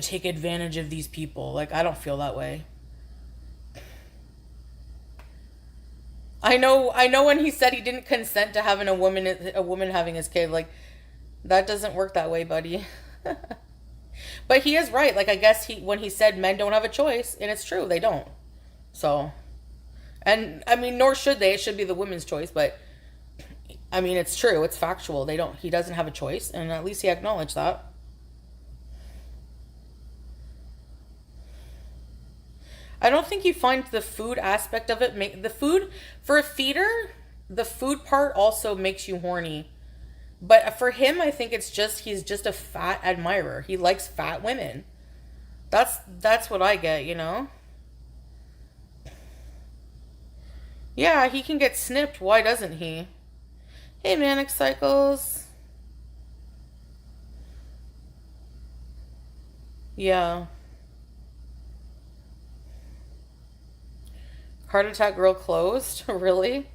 take advantage of these people. Like, I don't feel that way. I know when he said he didn't consent to having a woman having his kid, like that doesn't work that way, buddy. But he is right. Like I guess he when he said men don't have a choice, and it's true, they don't. So, and I mean nor should they. It should be the women's choice, but I mean it's true. It's factual. They don't he doesn't have a choice, and at least he acknowledged that. I don't think you find the food aspect of it make the food for a feeder, the food part also makes you horny. But for him, I think it's just he's just a fat admirer. He likes fat women. That's what I get, you know? Yeah, he can get snipped. Why doesn't he? Hey, Manic Cycles. Yeah. Heart Attack Girl closed? Really?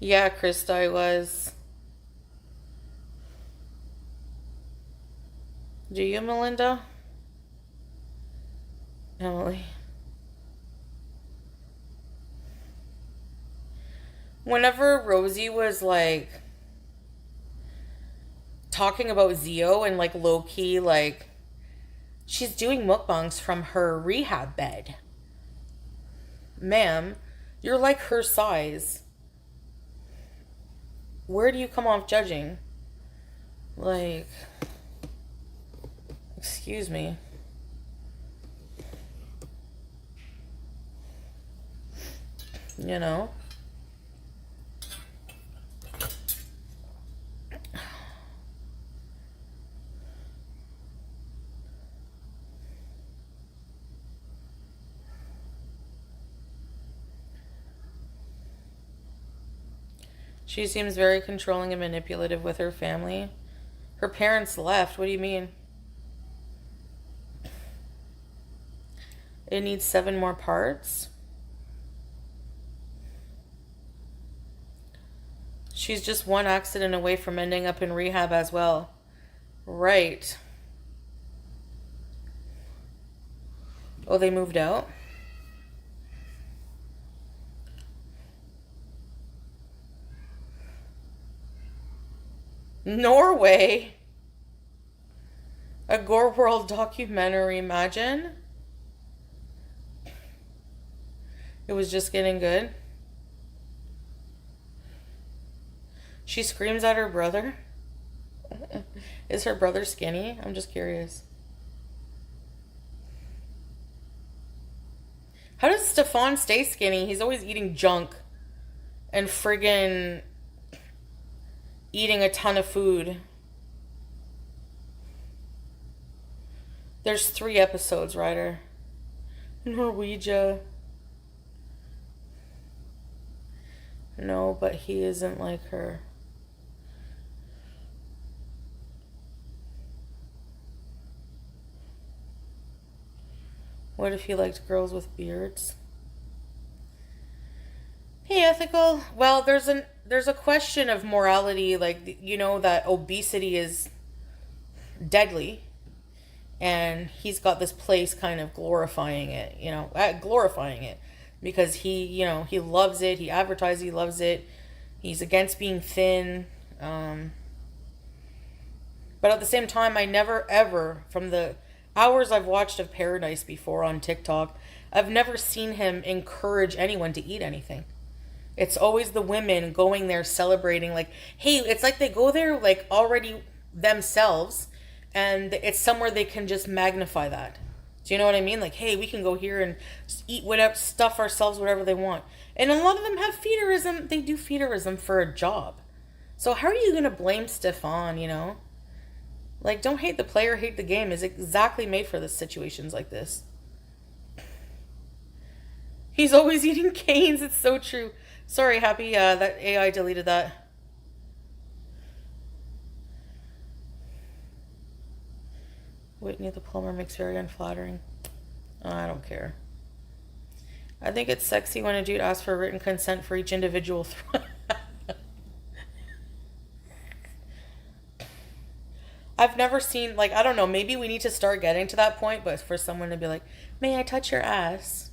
Yeah, Krista, I was. Do you, Melinda? Emily. Whenever Rosie was like talking about Zio and like low key, like she's doing mukbangs from her rehab bed. Ma'am, you're like her size. Where do you come off judging? Like, excuse me. You know? She seems very controlling and manipulative with her family. Her parents left. What do you mean? It needs 7 more parts. She's just one accident away from ending up in rehab as well. Right. Oh, they moved out? Norway? A Gore World documentary, imagine? It was just getting good. She screams at her brother. Is her brother skinny? I'm just curious. How does Stefan stay skinny? He's always eating junk and friggin' eating a ton of food. There's 3 episodes, Ryder. Norwegia. No, but he isn't like her. What if he liked girls with beards? Hey, ethical. Well, there's a question of morality, like you know that obesity is deadly, and he's got this place kind of glorifying it, glorifying it because he loves it. He advertises he loves it. He's against being thin, but at the same time, I never ever from the hours I've watched of Paradise before on TikTok, I've never seen him encourage anyone to eat anything. It's always the women going there celebrating, like, hey, it's like they go there like already themselves, and it's somewhere they can just magnify that. Do you know what I mean? Like, hey, we can go here and just eat whatever, stuff ourselves, whatever they want. And a lot of them have feederism. They do feederism for a job. So how are you gonna blame Stefan? Like, don't hate the player, hate the game. Is exactly made for this situations like this. He's always eating canes. It's so true. Sorry, Happy. That AI deleted that. Whitney the plumber makes very unflattering. Oh, I don't care. I think it's sexy when a dude asks for written consent for each individual I've never seen, like, I don't know, maybe we need to start getting to that point, but for someone to be like, may I touch your ass?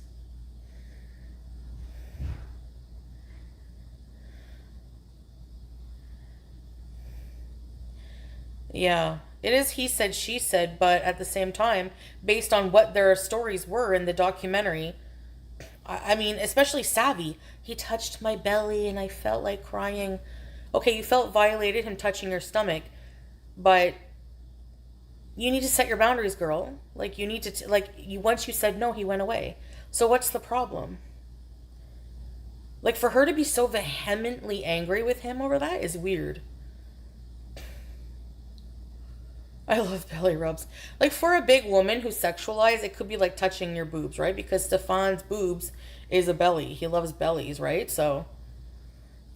Yeah. It is he said, she said, but at the same time, based on what their stories were in the documentary, I mean, especially Savvy, he touched my belly and I felt like crying. Okay, you felt violated him touching your stomach, but you need to set your boundaries, girl. Like, you need to, like, you, once you said no, he went away. So what's the problem? Like, for her to be so vehemently angry with him over that is weird. I love belly rubs. Like, for a big woman who's sexualized, it could be like touching your boobs, right? Because Stefan's boobs is a belly. He loves bellies, right? So,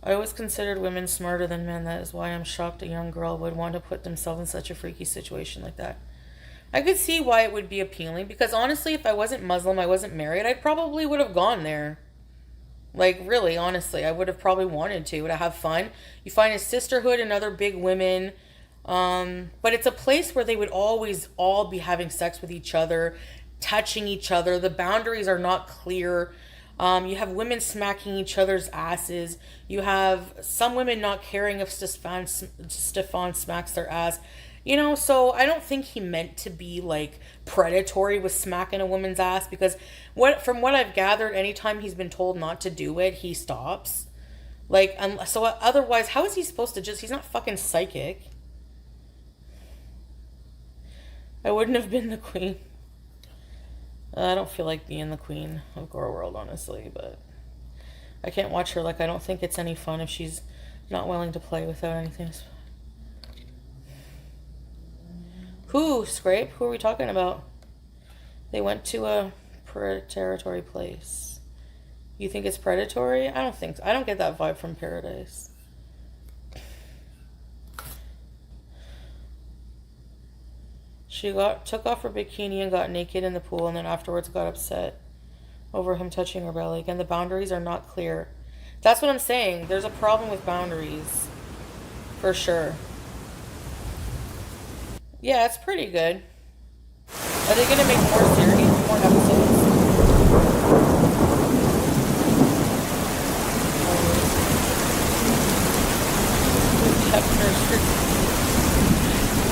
I always considered women smarter than men. That is why I'm shocked a young girl would want to put themselves in such a freaky situation like that. I could see why it would be appealing because honestly, if I wasn't Muslim, I wasn't married, I probably would have gone there. Like, really, honestly, I would have probably wanted to have fun. You find a sisterhood and other big women. But it's a place where they would always all be having sex with each other, touching each other. The boundaries are not clear. You have women smacking each other's asses. You have some women not caring if Stefan smacks their ass. You know, so I don't think he meant to be like predatory with smacking a woman's ass because from what I've gathered, anytime he's been told not to do it, he stops. Like, so otherwise, how is he supposed to he's not fucking psychic. I wouldn't have been the queen. I don't feel like being the queen of Gore World, honestly, but I can't watch her. Like, I don't think it's any fun if she's not willing to play without anything. Who, Scrape? Who are we talking about? They went to a territory place. You think it's predatory? I don't think so. I don't get that vibe from Paradise. She took off her bikini and got naked in the pool and then afterwards got upset over him touching her belly. Again, the boundaries are not clear. That's what I'm saying. There's a problem with boundaries. For sure. Yeah, it's pretty good. Are they going to make more series? More episodes?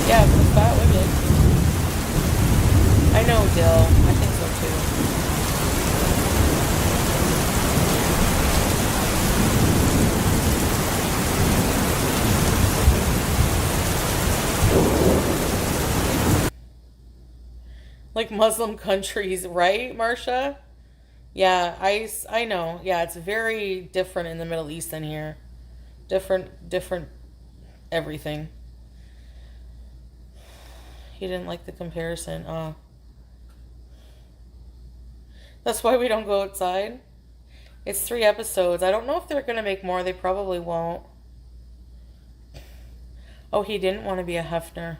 Yeah, for fat women. I know, Dill. I think so too. Like Muslim countries, right, Marsha? Yeah, I know. Yeah, it's very different in the Middle East than here. Different everything. He didn't like the comparison. That's why we don't go outside. It's 3 episodes. I don't know if they're going to make more. They probably won't. Oh, he didn't want to be a Hefner.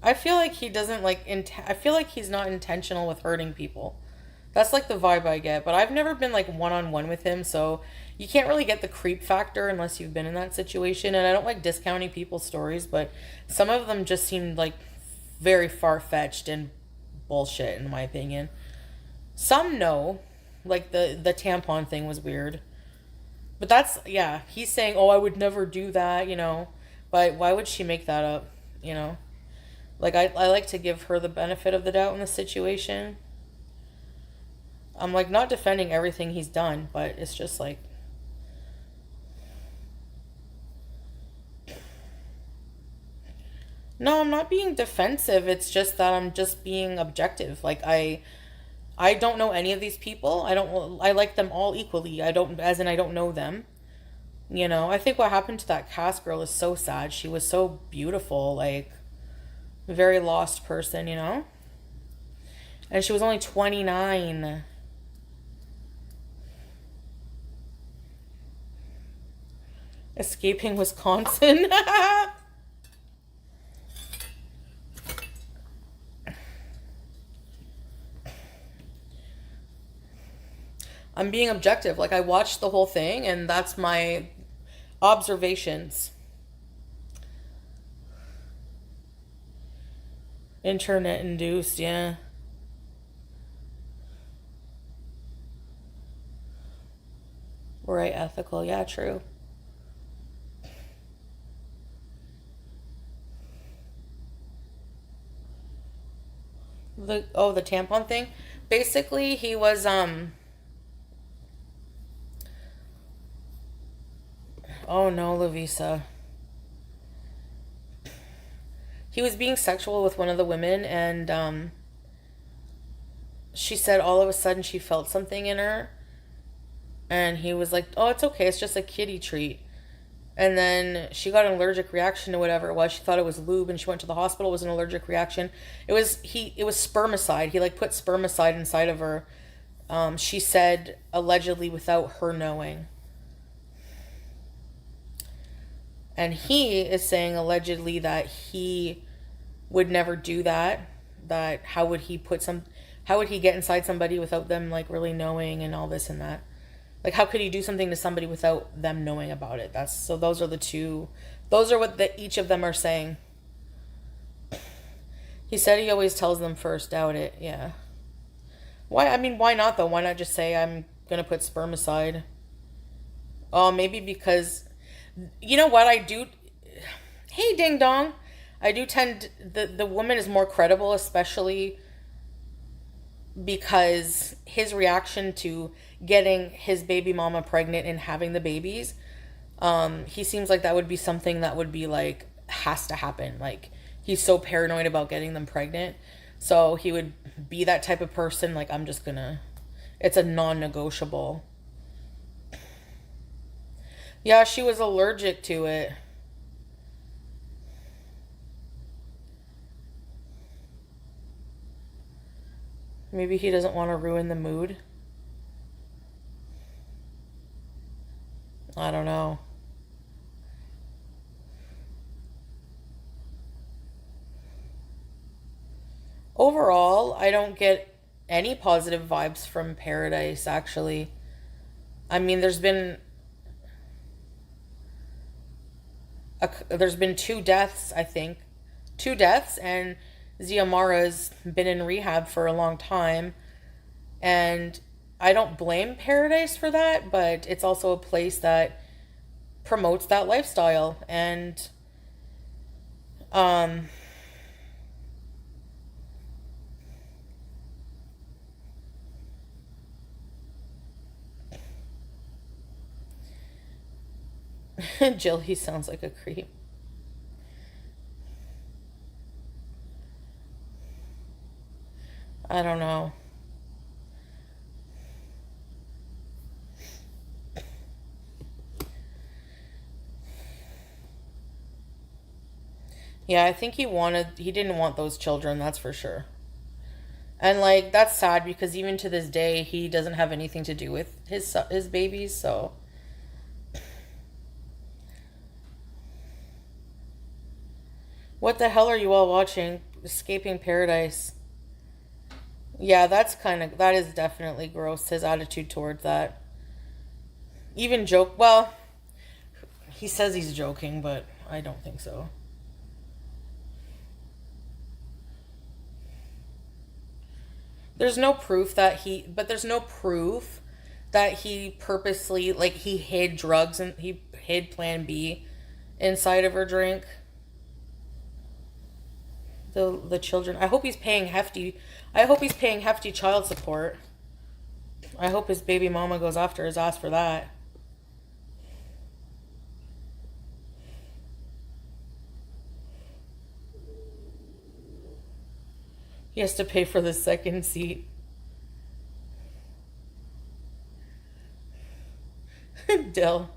I feel like he doesn't like... I feel like he's not intentional with hurting people. That's like the vibe I get. But I've never been like one-on-one with him, so you can't really get the creep factor unless you've been in that situation. And I don't like discounting people's stories, but some of them just seem like very far-fetched and bullshit, in my opinion. Some know. Like the tampon thing was weird. But that's... Yeah, he's saying, oh, I would never do that, you know. But why would she make that up, you know? Like, I like to give her the benefit of the doubt in the situation. I'm, like, not defending everything he's done, but it's just, like... No, I'm not being defensive. It's just that I'm just being objective. Like, I don't know any of these people. I like them all equally. I don't know them. You know, I think what happened to that cast girl is so sad. She was so beautiful, like, very lost person, you know? And she was only 29. Escaping Wisconsin. I'm being objective. Like, I watched the whole thing, and that's my observations. Internet induced, yeah. Right, ethical, yeah, true. The tampon thing. Basically, he was oh no, Lavisa. He was being sexual with one of the women, and she said all of a sudden she felt something in her, and he was like, "Oh, it's okay. It's just a kitty treat." And then she got an allergic reaction to whatever it was. She thought it was lube, and she went to the hospital. It was an allergic reaction. It was spermicide. He like put spermicide inside of her. She said allegedly without her knowing. And he is saying allegedly that he would never do that. That how would he get inside somebody without them like really knowing and all this and that? Like how could he do something to somebody without them knowing about it? That's so those are the two those are what each of them are saying. He said he always tells them first, doubt it. Yeah. Why I mean why not though? Why not just say I'm gonna put spermicide? Oh, maybe because you know what I do. Hey, ding dong. I do tend the woman is more credible, especially because his reaction to getting his baby mama pregnant and having the babies, he seems like that would be something that would be like has to happen. Like he's so paranoid about getting them pregnant, so he would be that type of person. Like I'm just gonna, it's a non-negotiable. Yeah, she was allergic to it. Maybe he doesn't want to ruin the mood. I don't know. Overall, I don't get any positive vibes from Paradise, actually. I mean, there's been two deaths, I think. Two deaths, and Ziamara's been in rehab for a long time. And I don't blame Paradise for that, but it's also a place that promotes that lifestyle. And um, Jill, he sounds like a creep. I don't know. Yeah, I think he didn't want those children, that's for sure. And like that's sad because even to this day he doesn't have anything to do with his babies, so what the hell are you all watching? Escaping Paradise. Yeah, that is definitely gross his attitude towards that. Even joke, well, he says he's joking, but I don't think so. There's no proof that he purposely, like, he hid drugs and he hid Plan B inside of her drink. The children. I hope he's paying hefty child support. I hope his baby mama goes after his ass for that. He has to pay for the second seat. Dill.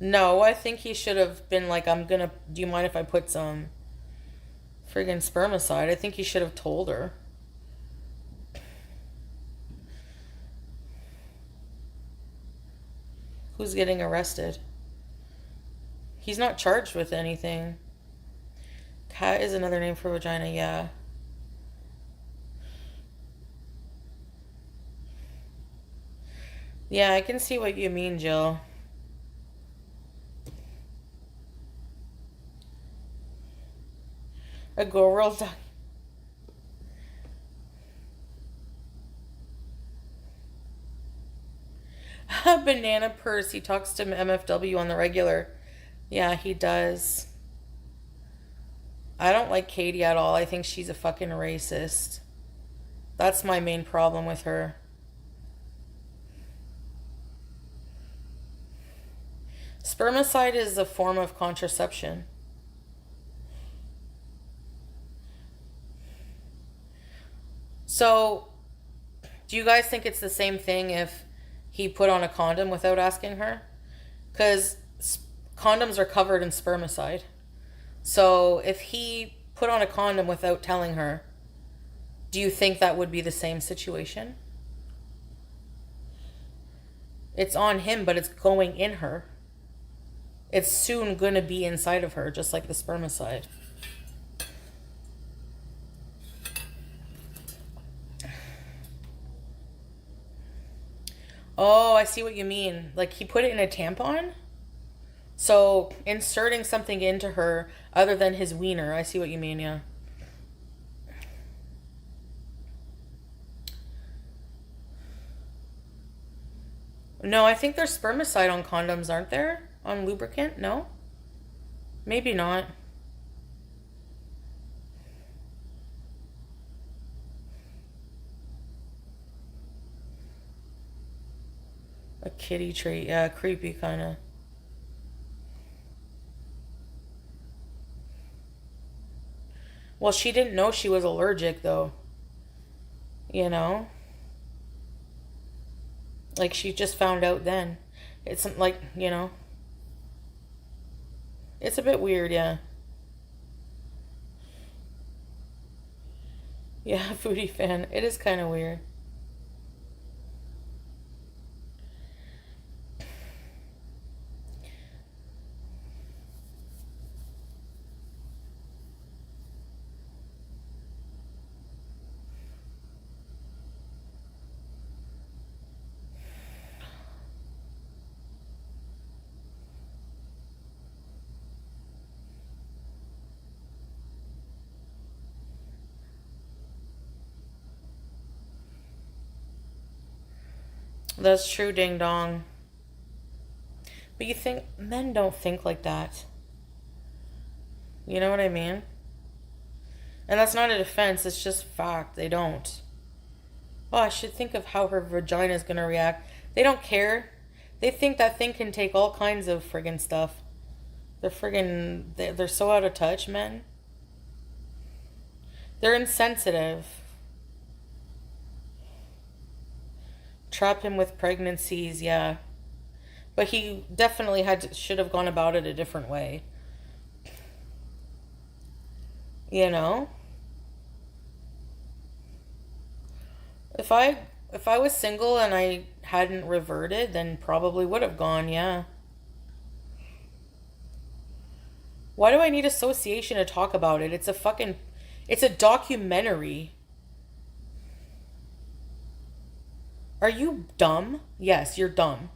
No, I think he should have been like, do you mind if I put some friggin' spermicide? I think he should have told her. Who's getting arrested? He's not charged with anything. Cat is another name for vagina, yeah. Yeah, I can see what you mean, Jill. A girl dog. Banana purse. He talks to MFW on the regular. Yeah, he does. I don't like Katie at all. I think she's a fucking racist. That's my main problem with her. Spermicide is a form of contraception. So, do you guys think it's the same thing if he put on a condom without asking her? Because condoms are covered in spermicide. So, if he put on a condom without telling her, do you think that would be the same situation? It's on him, but it's going in her. It's soon going to be inside of her, just like the spermicide. Oh, I see what you mean. Like he put it in a tampon? So inserting something into her other than his wiener. I see what you mean, yeah. No, I think there's spermicide on condoms, aren't there? On lubricant? No? Maybe not. A kitty treat. Yeah, creepy kind of. Well, she didn't know she was allergic, though. You know? Like, she just found out then. It's like, you know. It's a bit weird, yeah. Yeah, foodie fan. It is kind of weird. That's true, ding dong. But you think men don't think like that. You know what I mean? And that's not a defense, it's just fact. They don't. Oh, I should think of how her vagina is going to react. They don't care. They think that thing can take all kinds of friggin' stuff. They're so out of touch, men. They're insensitive. Trap him with pregnancies, yeah. But he definitely should have gone about it a different way. You know? If I was single and I hadn't reverted, then probably would have gone, yeah. Why do I need association to talk about it? It's a documentary. Are you dumb? Yes, you're dumb.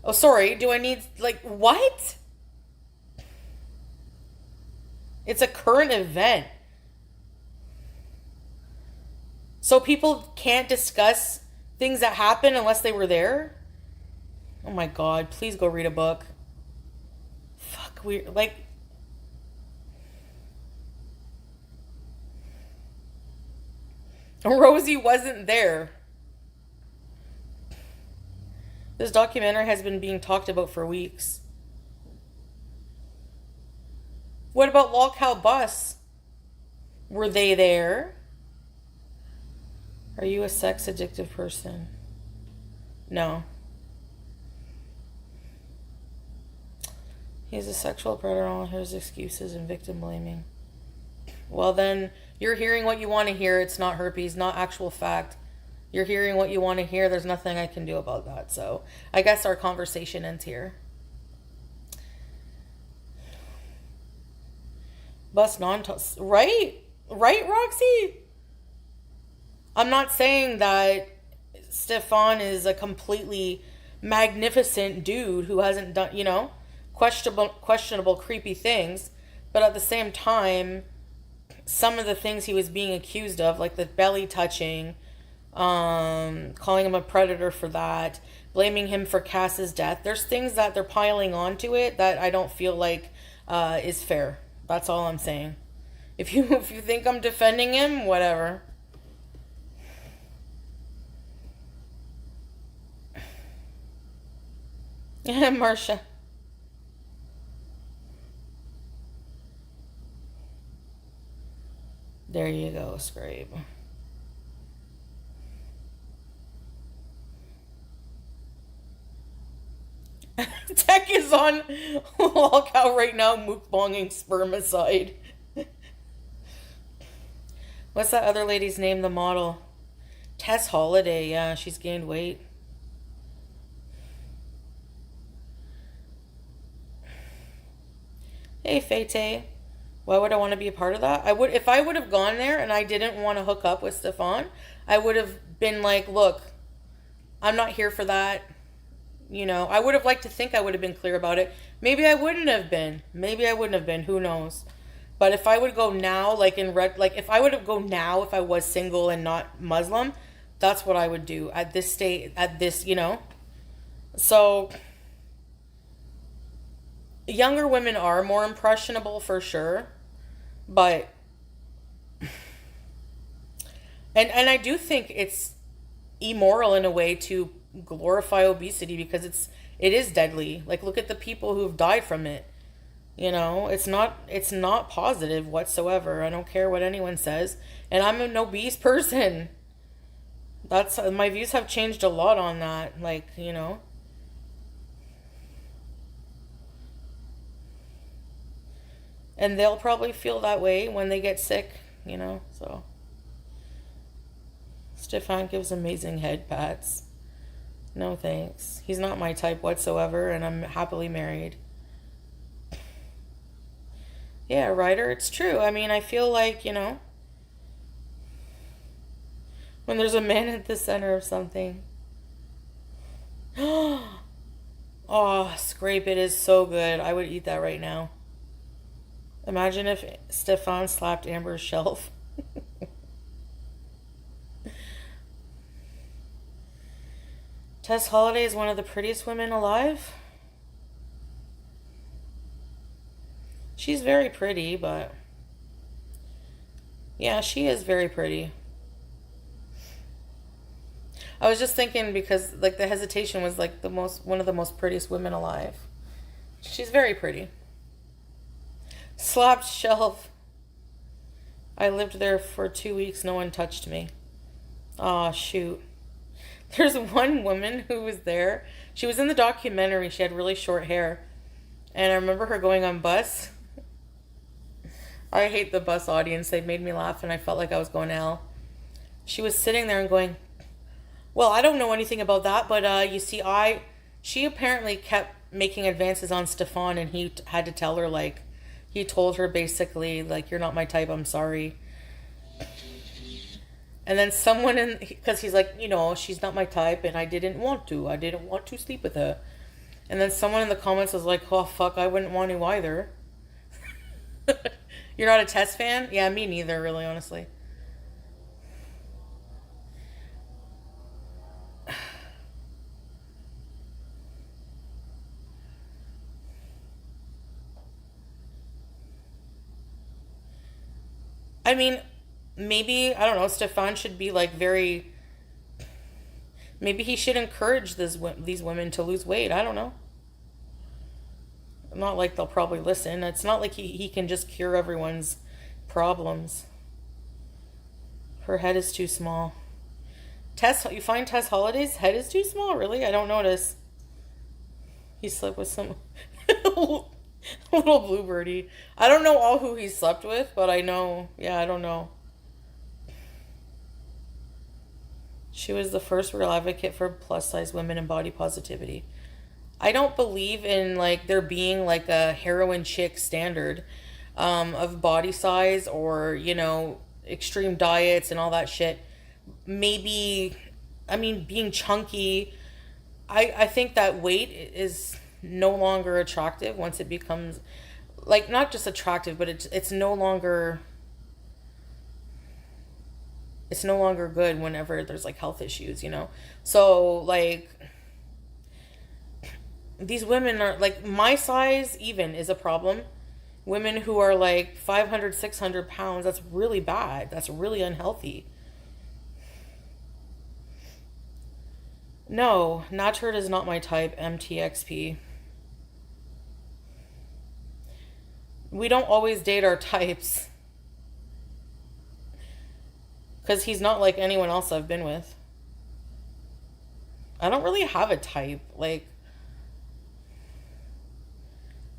Oh, sorry. Do I need, like, what? It's a current event. So people can't discuss things that happen unless they were there? Oh my god, please go read a book. Fuck, weird. Like, Rosie wasn't there. This documentary has been being talked about for weeks. What about Lockout Bus? Were they there? Are you a sex addictive person? No. He's a sexual predator. All his excuses and victim blaming. Well, then you're hearing what you want to hear. It's not herpes, not actual fact. You're hearing what you want to hear. There's nothing I can do about that. So I guess our conversation ends here. Bus right? Right, Roxy? I'm not saying that Stefan is a completely magnificent dude who hasn't done, questionable, creepy things. But at the same time, some of the things he was being accused of, like the belly touching, calling him a predator for that, blaming him for Cass's death. There's things that they're piling onto it that I don't feel like is fair. That's all I'm saying. If you think I'm defending him, whatever. Yeah, Marsha. There you go, Scrape. Tech is on lockout right now, mukbanging spermicide. What's that other lady's name, the model? Tess Holiday, yeah, she's gained weight. Hey, Fete. Why would I want to be a part of that? I would, if I would have gone there and I didn't want to hook up with Stefan, I would have been like, look, I'm not here for that. I would have liked to think I would have been clear about it. Maybe I wouldn't have been. Maybe I wouldn't have been. Who knows? But if I would go now, if I would have go now, if I was single and not Muslim, that's what I would do at this state, So, younger women are more impressionable for sure, but, and I do think it's immoral in a way to glorify obesity because it is deadly. Like, look at the people who've died from it. It's not positive whatsoever. I don't care what anyone says, and I'm an obese person. That's my views have changed a lot on that. And they'll probably feel that way when they get sick. So Stefan gives amazing head pats. No thanks. He's not my type whatsoever, and I'm happily married. Yeah, Ryder, it's true. I mean, I feel like, when there's a man at the center of something. Oh, Scrape, it is so good. I would eat that right now. Imagine if Stefan slapped Amber's shelf. Tess Holiday is one of the prettiest women alive. She's very pretty, but yeah, she is very pretty. I was just thinking because like the hesitation was like one of the most prettiest women alive. She's very pretty. Slapped shelf. I lived there for 2 weeks. No one touched me. Aw, shoot. There's one woman who was there. She was in the documentary. She had really short hair. And I remember her going on bus. I hate the bus audience. They made me laugh and I felt like I was going to hell. She was sitting there and going, well, I don't know anything about that, but you see, she apparently kept making advances on Stefan, and he had to tell her, like, he told her basically, like, you're not my type, I'm sorry. And then someone because he's like, she's not my type, and I didn't want to sleep with her. And then someone in the comments was like, oh, fuck, I wouldn't want to either. You're not a Tess fan? Yeah, me neither, really, honestly. I mean, maybe, I don't know, Stefan should be like maybe he should encourage these women to lose weight. I don't know. Not like they'll probably listen. It's not like he can just cure everyone's problems. Her head is too small. You find Tess Holiday's head is too small? Really? I don't notice. He slept with some little bluebirdie. I don't know all who he slept with, but I know. Yeah, I don't know. She was the first real advocate for plus size women and body positivity. I don't believe in like there being like a heroin chick standard of body size or extreme diets and all that shit. Maybe I mean, being chunky. I think that weight is no longer attractive once it becomes, like, not just attractive, but it's no longer, it's no longer good whenever there's like health issues, you know? So like these women are like, my size even is a problem. Women who are like 500, 600 pounds, that's really bad. That's really unhealthy. No, Natured is not my type, MTXP. We don't always date our types. Because he's not like anyone else I've been with. I don't really have a type. Like,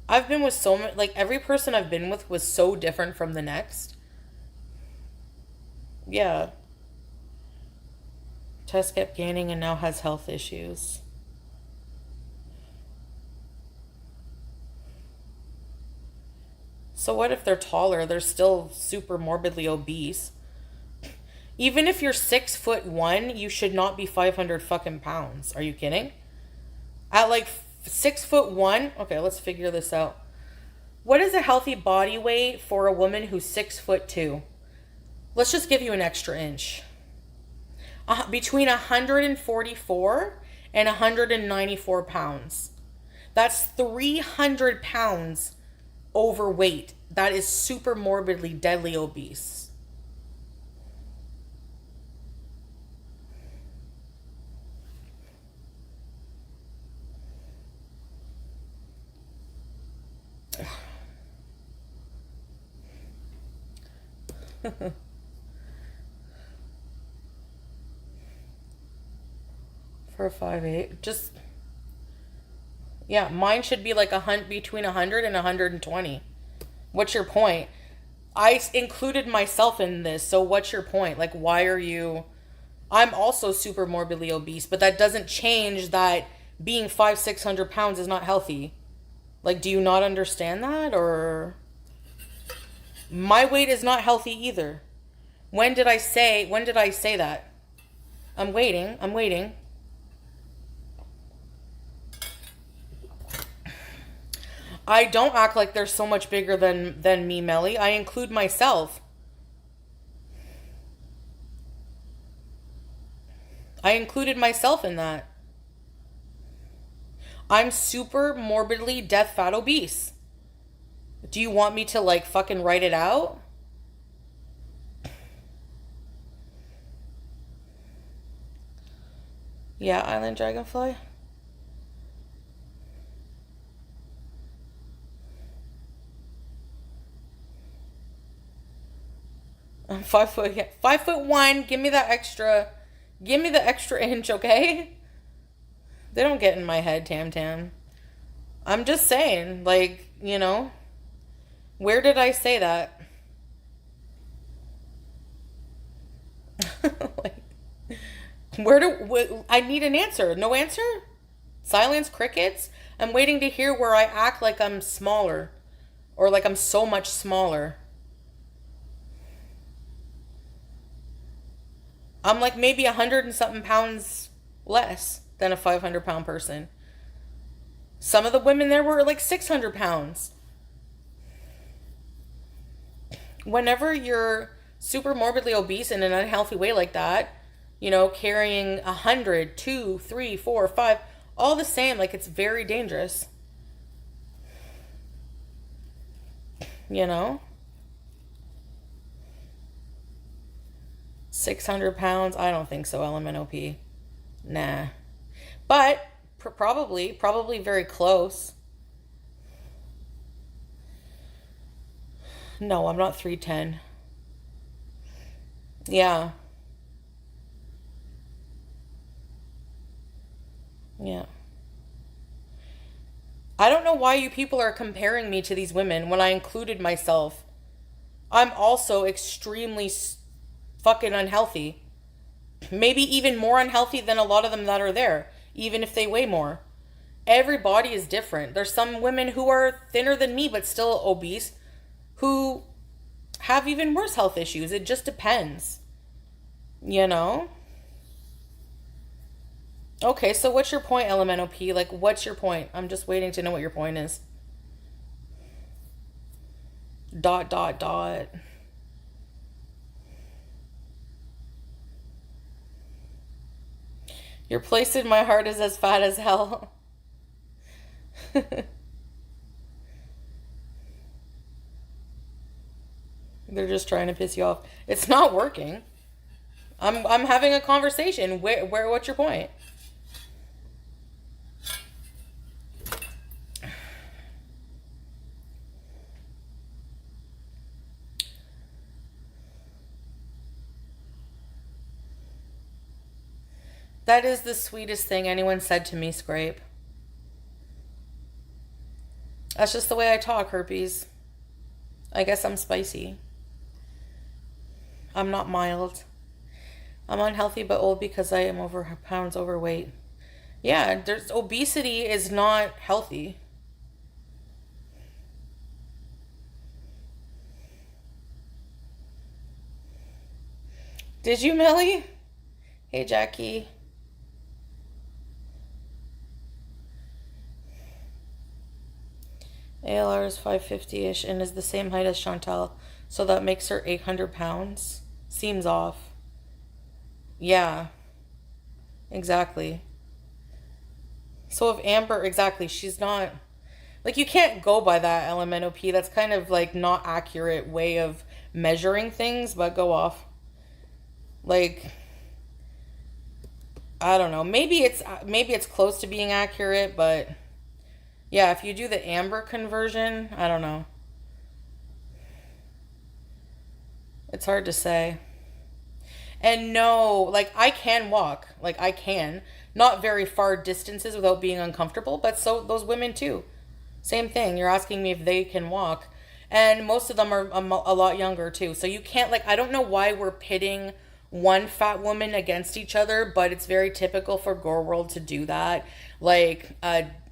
I've been with so many, like, every person I've been with was so different from the next. Yeah. Tess kept gaining and now has health issues. So what if they're taller? They're still super morbidly obese. Even if you're 6'1", you should not be 500 fucking pounds. Are you kidding? At like 6'1", okay, let's figure this out. What is a healthy body weight for a woman who's 6'2"? Let's just give you an extra inch. Between 144 and 194 pounds. That's 300 pounds overweight. That is super morbidly deadly obese. For a 5'8", just, yeah, mine should be like between 100 and 120. What's your point? I included myself in this, so what's your point? Like, why are you? I'm also super morbidly obese, but that doesn't change that being 600 pounds is not healthy. Like, do you not understand that? Or my weight is not healthy either. When did I say that? I'm waiting. I don't act like they're so much bigger than me, Melly. I include myself. I included myself in that. I'm super morbidly death fat obese. Do you want me to like fucking write it out? Yeah, Island Dragonfly. I'm 5'1". Yeah, 5'1". Give me the extra inch, okay? They don't get in my head, Tam Tam. I'm just saying, like, you know, where did I say that? Like, I need an answer. No answer? Silence, crickets? I'm waiting to hear where I act like I'm smaller. Or like I'm so much smaller. I'm like maybe 100 and something pounds less than a 500-pound person. Some of the women there were like 600 pounds. Whenever you're super morbidly obese in an unhealthy way like that, you know, carrying 100, 2, 3, 4, 5, all the same, like it's very dangerous. You know? 600 pounds? I don't think so, LMNOP. Nah. But probably very close. No, I'm not 310. Yeah. Yeah. I don't know why you people are comparing me to these women when I included myself. I'm also extremely fucking unhealthy. Maybe even more unhealthy than a lot of them that are there, even if they weigh more. Every body is different. There's some women who are thinner than me but still obese who have even worse health issues. It just depends. You know? Okay, so what's your point, Elemental P? Like, what's your point? I'm just waiting to know what your point is. Dot, dot, dot. Your place in my heart is as fat as hell. They're just trying to piss you off. It's not working. I'm having a conversation. What's your point? That is the sweetest thing anyone said to me, Scrape. That's just the way I talk, Herpes. I guess I'm spicy. I'm not mild. I'm unhealthy but old because I am over pounds overweight. Yeah, there's obesity is not healthy. Did you, Melly? Hey, Jackie. ALR is 550-ish and is the same height as Chantal, so that makes her 800 pounds. Seems off. Yeah, exactly. So if Amber, exactly, she's not, like, you can't go by that LMNOP. That's kind of like not accurate way of measuring things, but go off. Like, I don't know. Maybe it's close to being accurate, but yeah, if you do the Amber conversion, I don't know. It's hard to say. And no, like I can walk, like I can, not very far distances without being uncomfortable, but so those women too. Same thing. You're asking me if they can walk. And most of them are a lot younger too. So you can't, like, I don't know why we're pitting one fat woman against each other, but it's very typical for Gore World to do that. Like,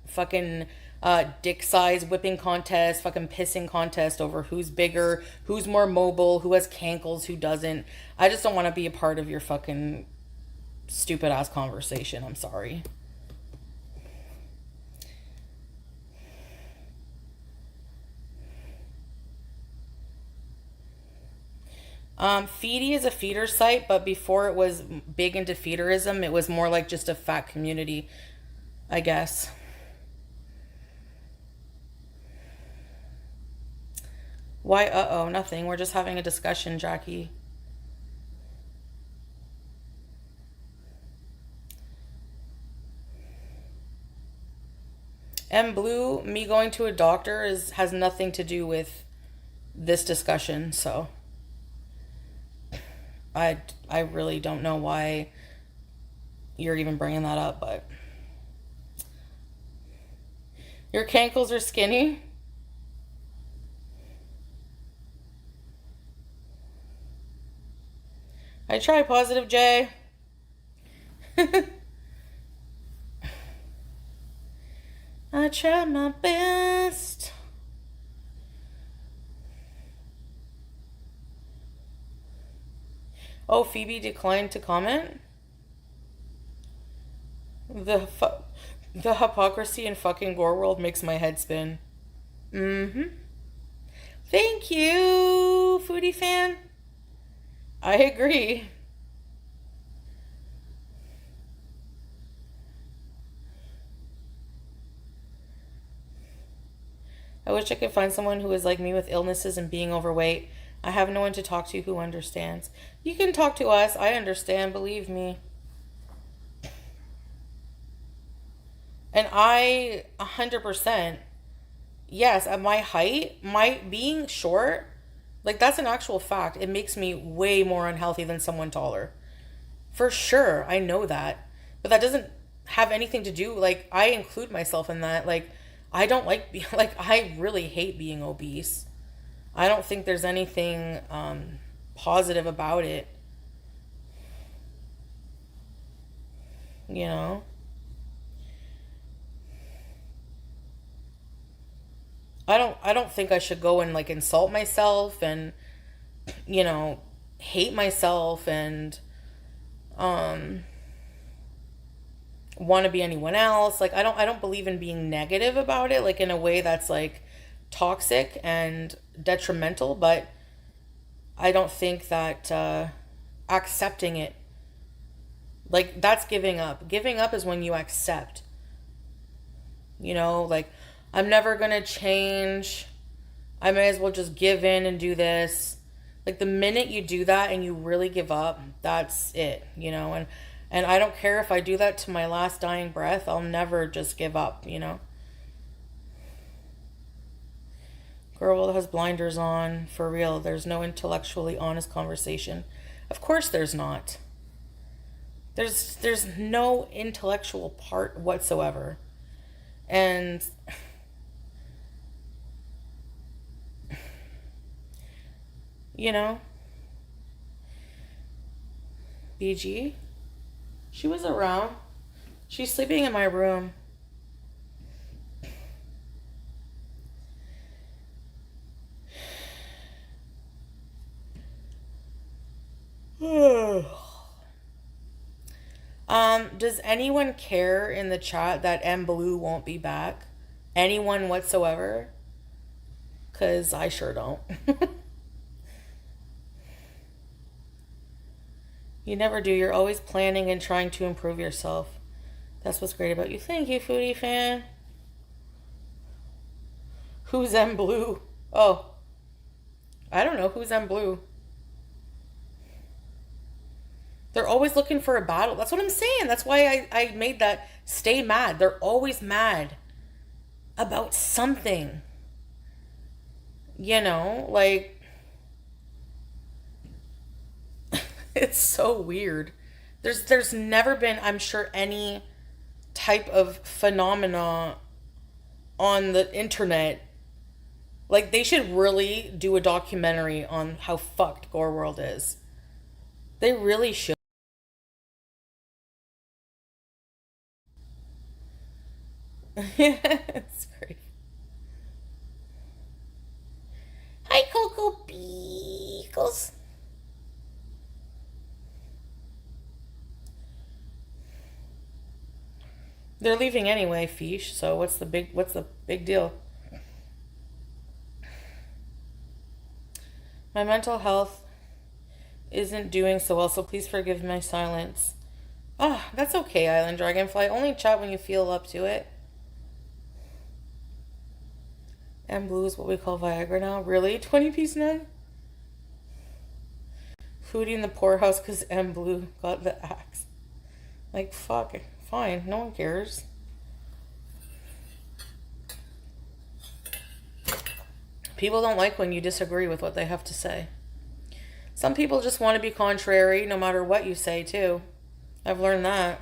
fucking dick size whipping contest, fucking pissing contest over who's bigger, who's more mobile, who has cankles, who doesn't. I just don't want to be a part of your fucking stupid ass conversation. I'm sorry. Feedie is a feeder site, but before it was big into feederism, it was more like just a fat community, I guess. Why, uh-oh, nothing. We're just having a discussion, Jackie. And Blue, me going to a doctor has nothing to do with this discussion, so I really don't know why you're even bringing that up, but your cankles are skinny. I try, Positive J. I try my best. Oh, Phoebe declined to comment? The hypocrisy in fucking Gore World makes my head spin. Mm-hmm. Thank you, foodie fan. I agree. I wish I could find someone who is like me with illnesses and being overweight. I have no one to talk to who understands. You can talk to us. I understand, believe me. And I, 100%, yes, at my height, my being short, like that's an actual fact. It makes me way more unhealthy than someone taller. For sure, I know that. But that doesn't have anything to do, like, I include myself in that. Like, I don't like, like, I really hate being obese. I don't think there's anything positive about it. You know? I don't think I should go and like insult myself and you know hate myself and um want to be anyone else. Like I don't believe in being negative about it, like in a way that's like toxic and detrimental, but I don't think that accepting it, like that's giving up. Giving up is when you accept. Like I'm never going to change. I may as well just give in and do this. Like the minute you do that and you really give up, that's it. And I don't care if I do that to my last dying breath. I'll never just give up. Girl that has blinders on, for real. There's no intellectually honest conversation. Of course there's not. There's no intellectual part whatsoever. And you know, BG, she was around. She's sleeping in my room. Does anyone care in the chat that M Blue won't be back? Anyone whatsoever? Because I sure don't. You never do. You're always planning and trying to improve yourself. That's what's great about you. Thank you, foodie fan. Who's M Blue? Oh. I don't know. Who's M Blue? They're always looking for a battle. That's what I'm saying. That's why I made that stay mad. They're always mad about something. Like it's so weird. There's never been, I'm sure, any type of phenomena on the internet. Like they should really do a documentary on how fucked Gore World is. They really should. It's great. Hi, Coco Beagles. They're leaving anyway, Fish. So what's the big deal? My mental health isn't doing so well, so please forgive my silence. Oh, that's okay, Island Dragonfly. Only chat when you feel up to it. M Blue is what we call Viagra now. Really? 20-piece nun? Foodie in the poorhouse because M Blue got the axe. Like, fuck. Fine. No one cares. People don't like when you disagree with what they have to say. Some people just want to be contrary no matter what you say, too. I've learned that.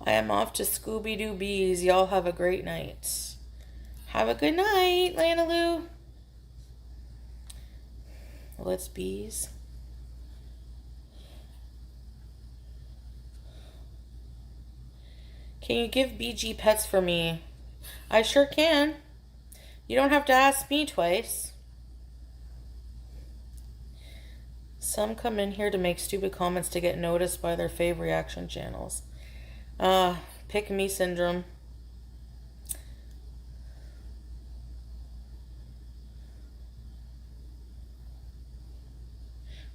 I am off to Scooby-Doo Bees. Y'all have a great night. Have a good night, Lana Lou. Let's bees. Can you give BG pets for me? I sure can. You don't have to ask me twice. Some come in here to make stupid comments to get noticed by their fave reaction channels. Pick me syndrome.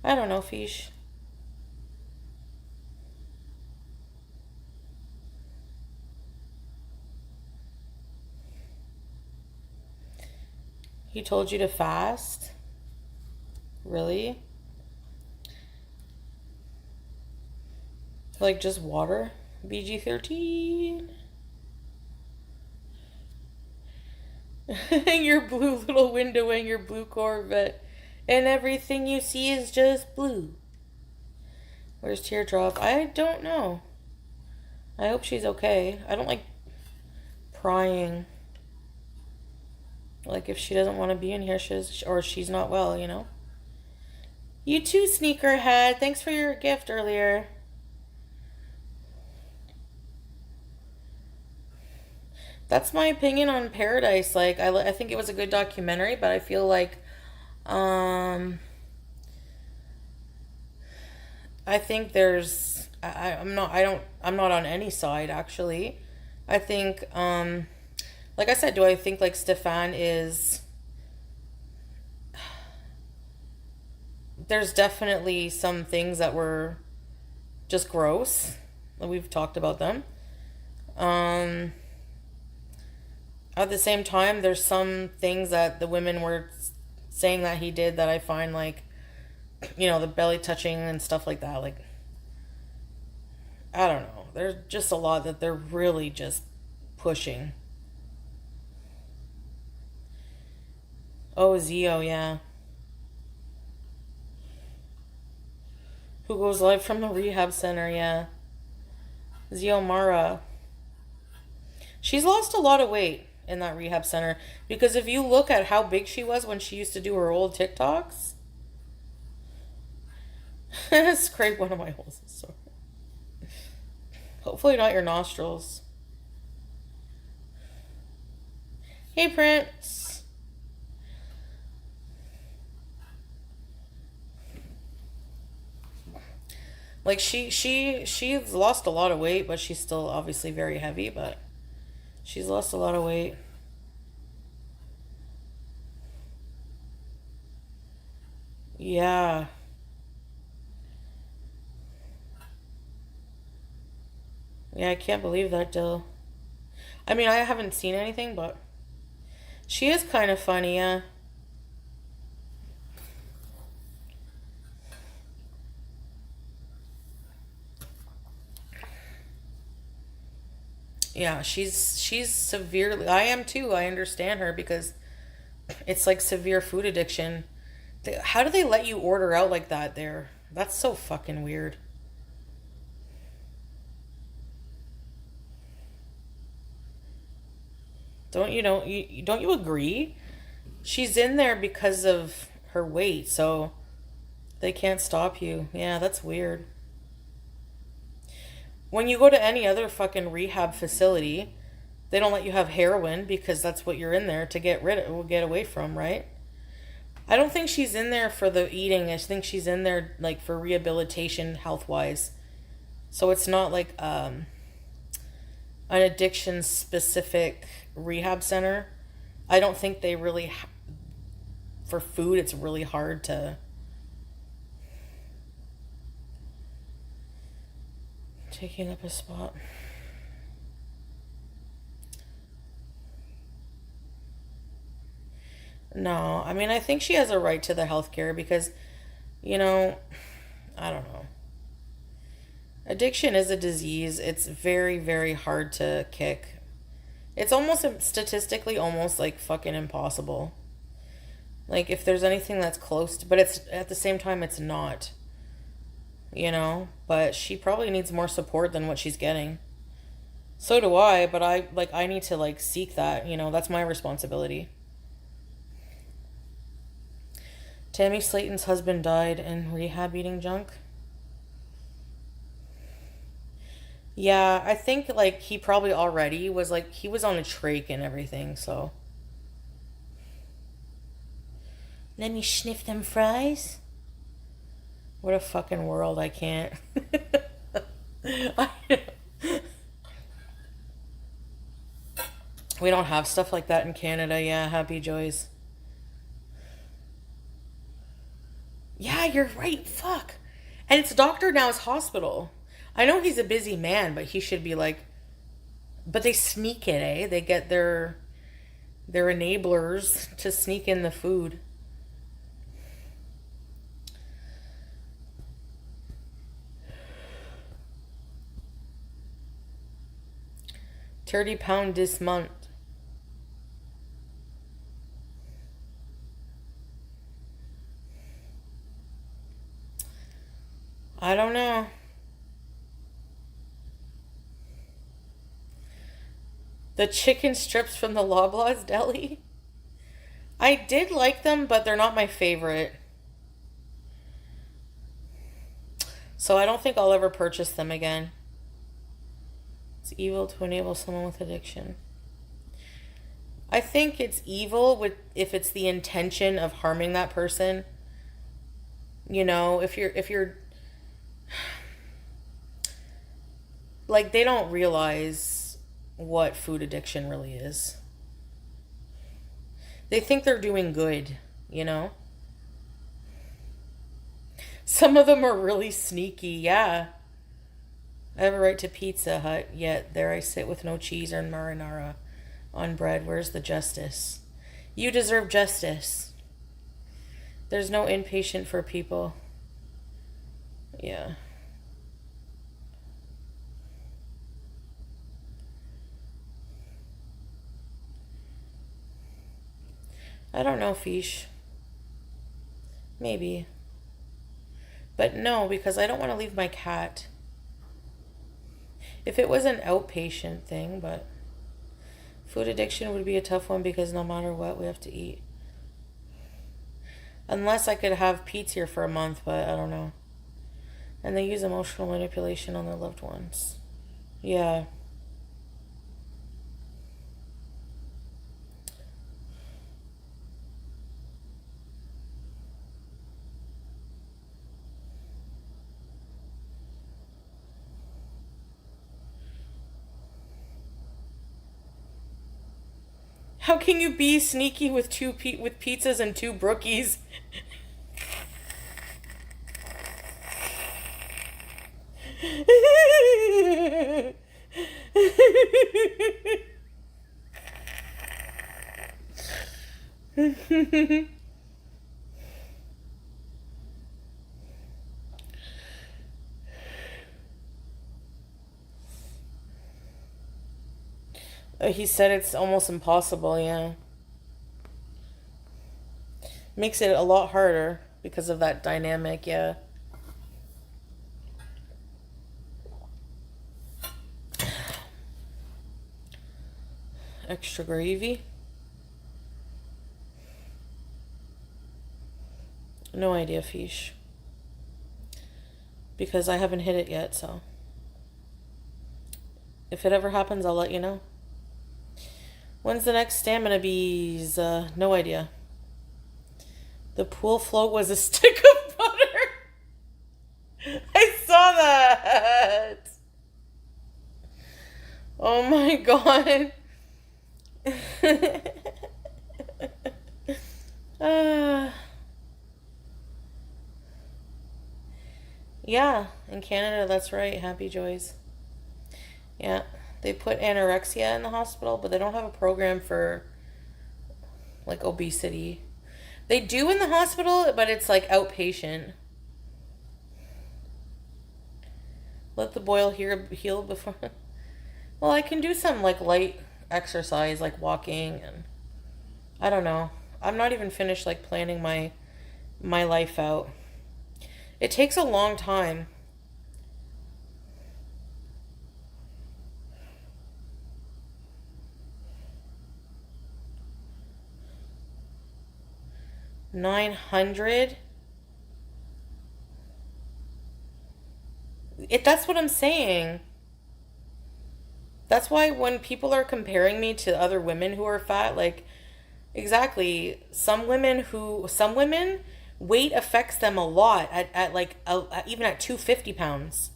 I don't know, Fish. He told you to fast? Really? Like just water? BG13. Your blue little window and your blue Corvette. And everything you see is just blue. Where's Teardrop? I don't know. I hope she's okay. I don't like prying. Like if she doesn't want to be in here, she's not well, You too, Sneakerhead. Thanks for your gift earlier. That's my opinion on Paradise. Like, I think it was a good documentary, but I feel like, um, I think there's, I'm not on any side, actually. I think, like I said, do I think, like, Stefan is, there's definitely some things that were just gross. We've talked about them. Um, at the same time, there's some things that the women were saying that he did that I find like, the belly touching and stuff like that. Like, I don't know. There's just a lot that they're really just pushing. Oh, Zio, yeah. Who goes live from the rehab center, yeah. Zio Mara. She's lost a lot of weight in that rehab center because if you look at how big she was when she used to do her old TikToks, scrape one of my holes. So hopefully not your nostrils. Hey, Prince. Like she's lost a lot of weight, but she's still obviously very heavy, but she's lost a lot of weight. Yeah. Yeah, I can't believe that, Dill. I mean, I haven't seen anything, but she is kind of funny, yeah. Yeah, she's severely. I am too. I understand her because it's like severe food addiction. How do they let you order out like that there? That's so fucking weird. Don't you agree? She's in there because of her weight, so they can't stop you. Yeah, that's weird. When you go to any other fucking rehab facility, they don't let you have heroin because that's what you're in there to get away from, right? I don't think she's in there for the eating. I think she's in there like for rehabilitation health wise. So it's not like an addiction specific rehab center. I don't think they really for food it's really hard to taking up a spot. No, I mean I think she has a right to the health care because you know, I don't know. Addiction is a disease. It's very, very hard to kick. It's almost statistically almost like fucking impossible. Like if there's anything that's close to, but it's at the same time it's not, but she probably needs more support than what she's getting. So do I, but I need to like seek that, that's my responsibility. Tammy Slayton's husband died in rehab eating junk. Yeah, I think like he probably already was like he was on a trach and everything, so let me sniff them fries. What a fucking world, I can't. I, we don't have stuff like that in Canada, yeah, happy joys. Yeah, you're right, fuck. And it's Dr. Now's hospital. I know he's a busy man, but he should be like but they sneak it, eh? They get their enablers to sneak in the food. 30 pound this month. I don't know. The chicken strips from the Loblaws deli. I did like them, but they're not my favorite. So I don't think I'll ever purchase them again. It's evil to enable someone with addiction. I think it's evil with if it's the intention of harming that person. If you're like, they don't realize what food addiction really is. They think they're doing good, you know? Some of them are really sneaky, yeah. I have a right to Pizza Hut, yet there I sit with no cheese or marinara on bread. Where's the justice? You deserve justice. There's no inpatient for people. Yeah. I don't know, Fish. Maybe. But no, because I don't want to leave my cat. If it was an outpatient thing, but food addiction would be a tough one because no matter what, we have to eat. Unless I could have Pete's here for a month, but I don't know. And they use emotional manipulation on their loved ones. Yeah. How can you be sneaky with with pizzas and two brookies? He said it's almost impossible, yeah. Makes it a lot harder because of that dynamic, yeah. Extra gravy? No idea, Fish. Because I haven't hit it yet, so. If it ever happens, I'll let you know. When's the next stamina bees? No idea. The pool float was a stick of butter. I saw that. Oh my god. Yeah, in Canada, that's right. Happy Joys. Yeah, they put anorexia in the hospital, but they don't have a program for like obesity. They do in the hospital, but it's like outpatient. Let the boil here heal before. Well, I can do some like light exercise, like walking, and I don't know. I'm not even finished like planning my life out. It takes a long time. $900. That's what I'm saying. That's why when people are comparing me to other women who are fat, like, exactly, some women weight affects them a lot at like even at 250 pounds.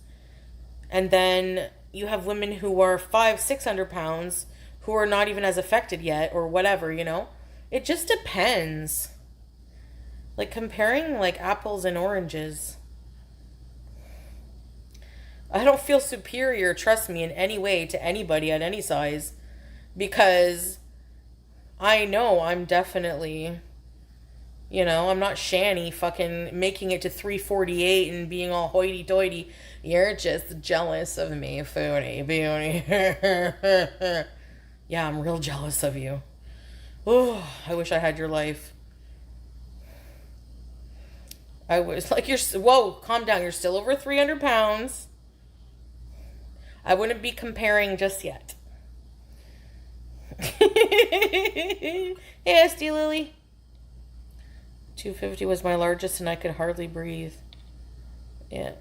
And then you have women who are 500-600 pounds who are not even as affected yet or whatever, you know? It just depends. Like comparing like apples and oranges. I don't feel superior, trust me, in any way to anybody at any size because I know I'm definitely, I'm not Shanny fucking making it to 348 and being all hoity toity. You're just jealous of me, foodie, beauty. Yeah, I'm real jealous of you. Oh, I wish I had your life. I was like, whoa, calm down. You're still over 300 pounds. I wouldn't be comparing just yet. Hey, SD Lily. 250 was my largest and I could hardly breathe. Yeah.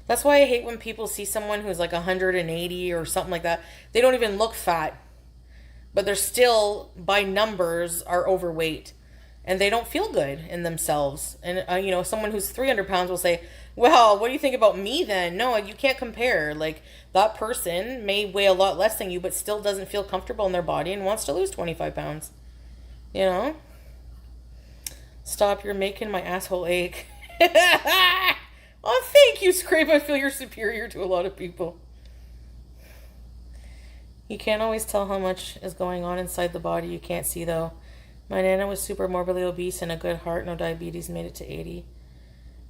That's why I hate when people see someone who's like 180 or something like that. They don't even look fat, but they're still, by numbers, are overweight. And they don't feel good in themselves. And, someone who's 300 pounds will say, well, what do you think about me then? No, you can't compare. Like, that person may weigh a lot less than you, but still doesn't feel comfortable in their body and wants to lose 25 pounds. You know? Stop, you're making my asshole ache. Oh, thank you, Scrape. I feel you're superior to a lot of people. You can't always tell how much is going on inside the body. You can't see, though. My nana was super morbidly obese and a good heart, no diabetes, made it to 80.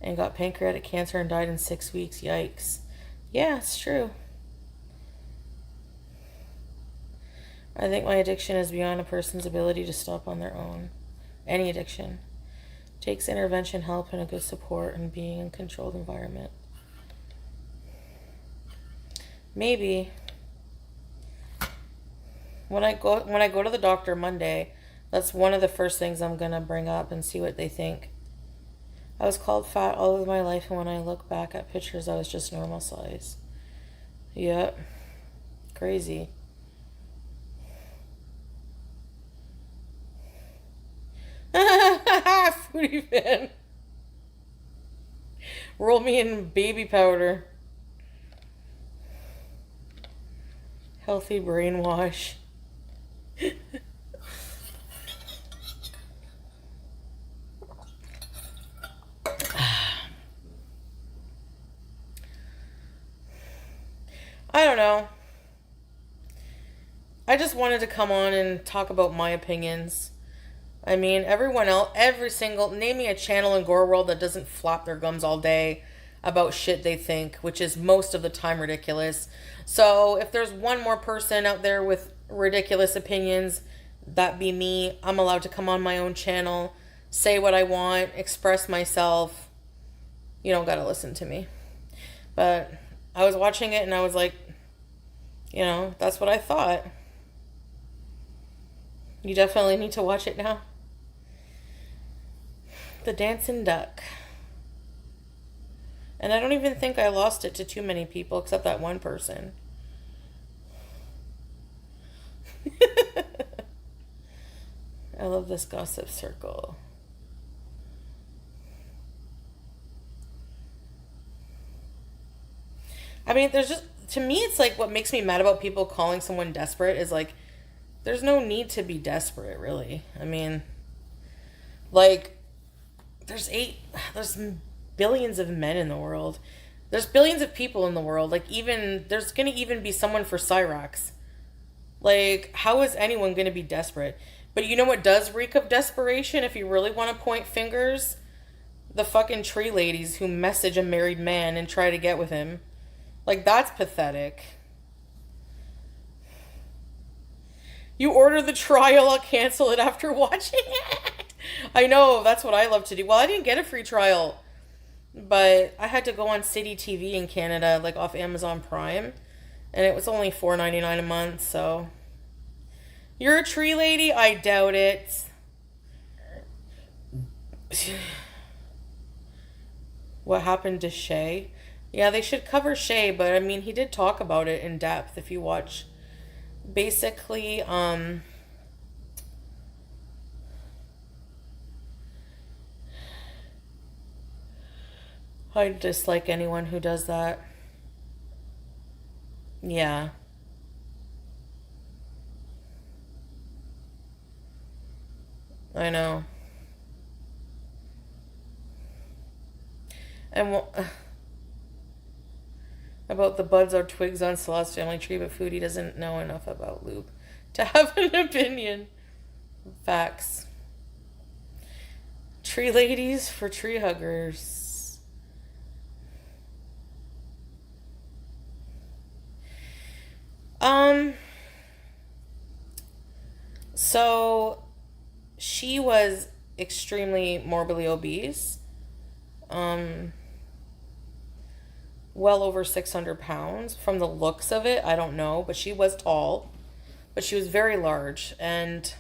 And got pancreatic cancer and died in 6 weeks. Yikes. Yeah, it's true. I think my addiction is beyond a person's ability to stop on their own. Any addiction. Takes intervention, help, and a good support and being in a controlled environment. Maybe. When I go to the doctor Monday, that's one of the first things I'm going to bring up and see what they think. I was called fat all of my life, and when I look back at pictures, I was just normal size. Yep. Crazy. Foodie fan. Roll me in baby powder. Healthy brainwash. I don't know. I just wanted to come on and talk about my opinions. I mean, everyone else, name me a channel in Gore World that doesn't flap their gums all day about shit they think, which is most of the time ridiculous. So if there's one more person out there with ridiculous opinions, that be me. I'm allowed to come on my own channel, say what I want, express myself. You don't gotta listen to me. But I was watching it and I was like, that's what I thought. You definitely need to watch it now. The Dancing Duck. And I don't even think I lost it to too many people except that one person. I love this gossip circle. I mean, to me, it's like what makes me mad about people calling someone desperate is like, there's no need to be desperate, really. I mean, like, there's billions of men in the world. There's billions of people in the world. Like, there's going to even be someone for Cyrax. Like, how is anyone going to be desperate? But you know what does reek of desperation, if you really want to point fingers? The fucking tree ladies who message a married man and try to get with him. Like, that's pathetic. You order the trial, I'll cancel it after watching it. I know, that's what I love to do. Well, I didn't get a free trial, but I had to go on City TV in Canada, like off Amazon Prime, and it was only $4.99 a month, so. You're a tree lady? I doubt it. What happened to Shay? Yeah, they should cover Shay, but I mean, he did talk about it in depth if you watch. Basically, I dislike anyone who does that. Yeah. I know. And about the buds or twigs on Celeste's family tree, but Foodie doesn't know enough about lube to have an opinion. Facts. Tree ladies for tree huggers. So she was extremely morbidly obese. Well over 600 pounds. From the looks of it, I don't know, but she was tall. But she was very large. And,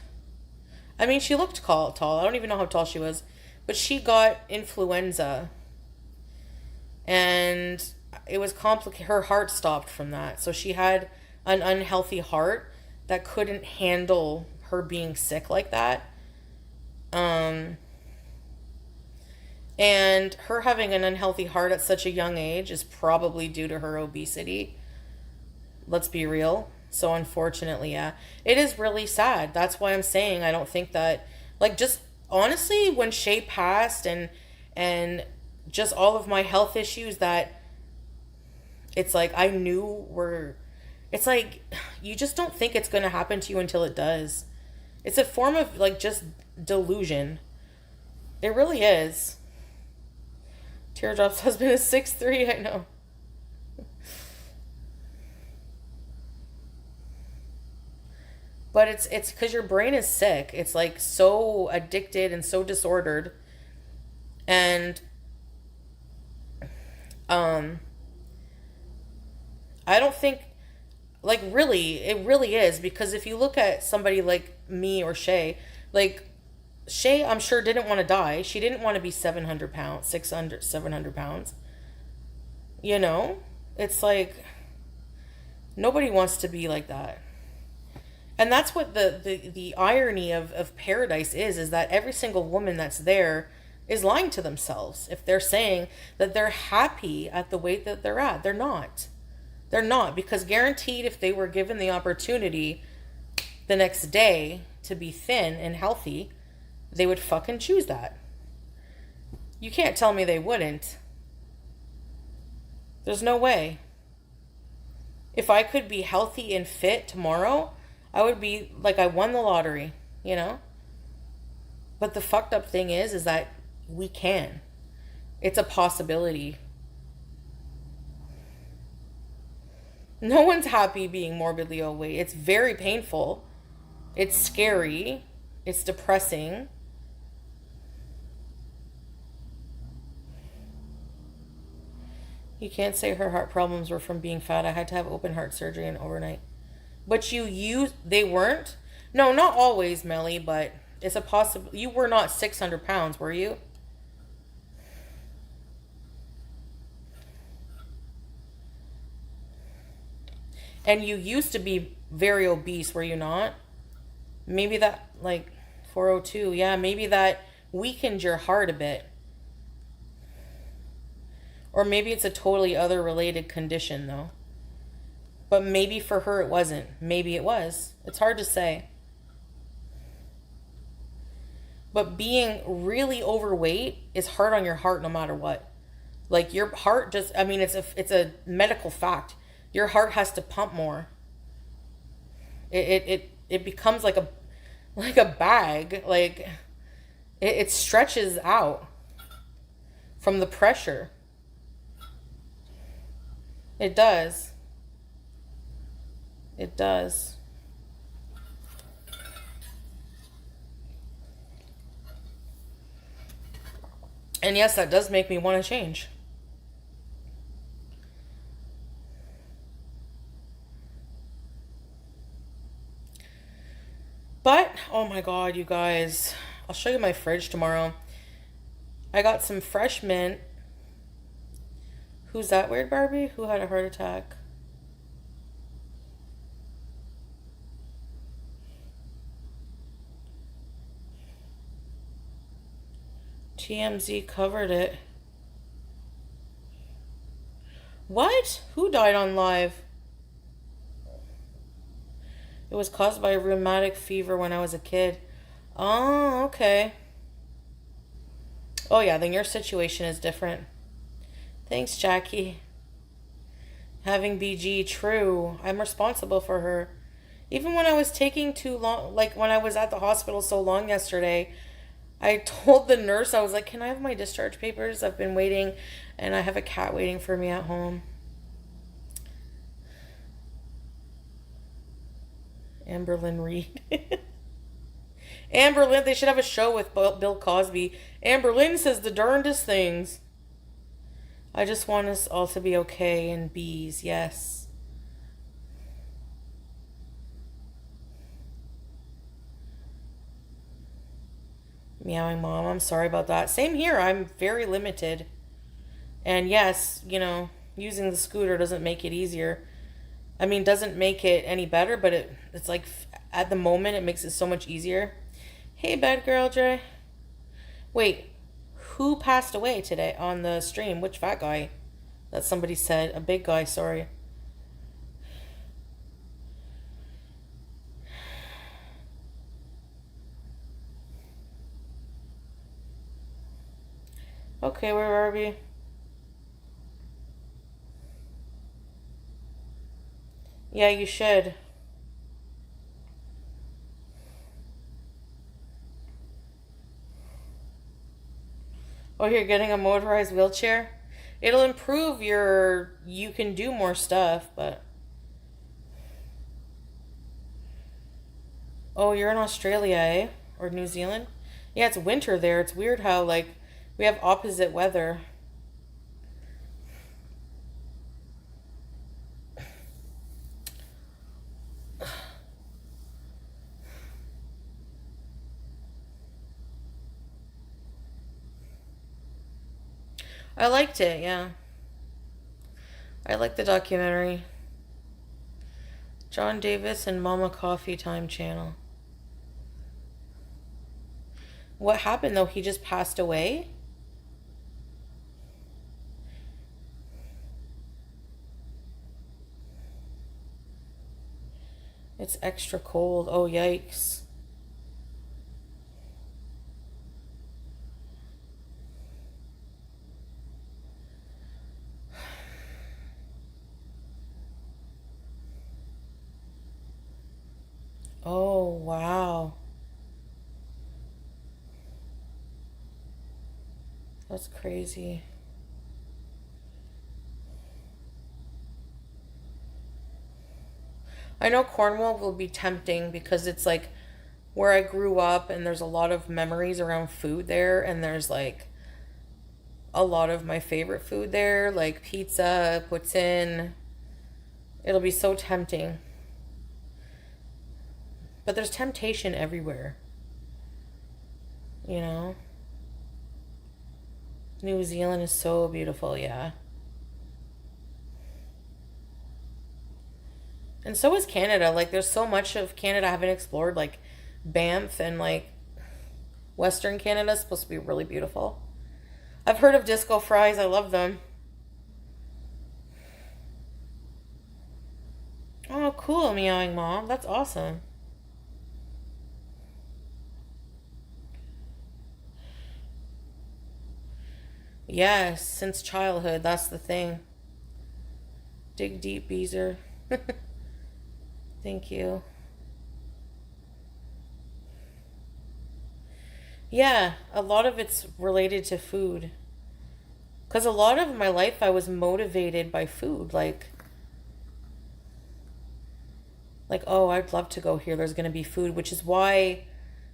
I mean, she looked tall. I don't even know how tall she was. But she got influenza. And it was complicated. Her heart stopped from that. So she had an unhealthy heart that couldn't handle her being sick like that. Um, and her having an unhealthy heart at such a young age is probably due to her obesity. Let's be real. So unfortunately, yeah, it is really sad. That's why I'm saying I don't think that, like, just honestly, when Shay passed and just all of my health issues that it's like I knew were, it's like you just don't think it's going to happen to you until it does. It's a form of like just delusion. It really is. Teardrop's husband is 6'3", I know. But it's because your brain is sick. It's like so addicted and so disordered. And um I don't think, like, really, it really is, because if you look at somebody like me or Shay, like Shay, I'm sure didn't want to die. She didn't want to be 700 pounds, 600, 700 pounds. You know? It's like nobody wants to be like that. And that's what the irony of paradise is that every single woman that's there is lying to themselves. If they're saying that they're happy at the weight that they're at, they're not. They're not, because guaranteed if they were given the opportunity the next day to be thin and healthy, they would fucking choose that. You can't tell me they wouldn't. There's no way. If I could be healthy and fit tomorrow, I would be like I won the lottery, you know? But the fucked up thing is that we can. It's a possibility. No one's happy being morbidly overweight. It's very painful. It's scary. It's depressing. You can't say her heart problems were from being fat. I had to have open heart surgery and overnight. But they weren't? No, not always, Melly, but it's a possible. You were not 600 pounds, were you? And you used to be very obese, were you not? Maybe that, like, 402, yeah, maybe that weakened your heart a bit. Or maybe it's a totally other related condition, though. But maybe for her it wasn't. Maybe it was. It's hard to say. But being really overweight is hard on your heart no matter what. Like your heart just, I mean, it's a medical fact. Your heart has to pump more. It becomes like a bag. Like it stretches out from the pressure. It does. It does. And yes, that does make me want to change. But, oh my god, you guys. I'll show you my fridge tomorrow. I got some fresh mint. Who's that weird Barbie? Who had a heart attack? TMZ covered it. What? Who died on live? It was caused by rheumatic fever when I was a kid. Oh, okay. Oh yeah, then your situation is different. Thanks, Jackie. Having BG, true. I'm responsible for her. Even when I was taking too long, like when I was at the hospital so long yesterday, I told the nurse, I was like, can I have my discharge papers? I've been waiting, and I have a cat waiting for me at home. Amberlynn Reed. Amberlynn, they should have a show with Bill Cosby. Amberlynn says the darndest things. I just want us all to be okay and bees, yes. Meowing mom, I'm sorry about that. Same here, I'm very limited. And yes, you know, Using the scooter doesn't make it easier. I mean, doesn't make it any better, but it's like at the moment it makes it so much easier. Hey, bad girl, Dre. Wait, who passed away today on the stream? Which fat guy? That somebody said. A big guy, sorry. Okay, where are we? Yeah, you should. Oh, you're getting a motorized wheelchair? It'll improve your... You can do more stuff, but... Oh, you're in Australia, eh? Or New Zealand? Yeah, it's winter there. It's weird how, like, we have opposite weather. I liked it, yeah. I liked the documentary. John Davis and Mama Coffee Time channel. What happened though? He just passed away? It's extra cold. Oh, yikes. Oh, wow. That's crazy. I know Cornwall will be tempting because it's like where I grew up and there's a lot of memories around food there and there's like a lot of my favorite food there, like pizza, poutine. It'll be so tempting. But there's temptation everywhere. You know? New Zealand is so beautiful, yeah. And so is Canada. Like, there's so much of Canada I haven't explored. Like, Banff and, like, Western Canada is supposed to be really beautiful. I've heard of disco fries. I love them. Oh, cool, meowing mom. That's awesome. Yes, since childhood. That's the thing. Dig deep, Beezer. Thank you. Yeah, a lot of it's related to food. Because a lot of my life I was motivated by food. Like, oh, I'd love to go here. There's going to be food, which is why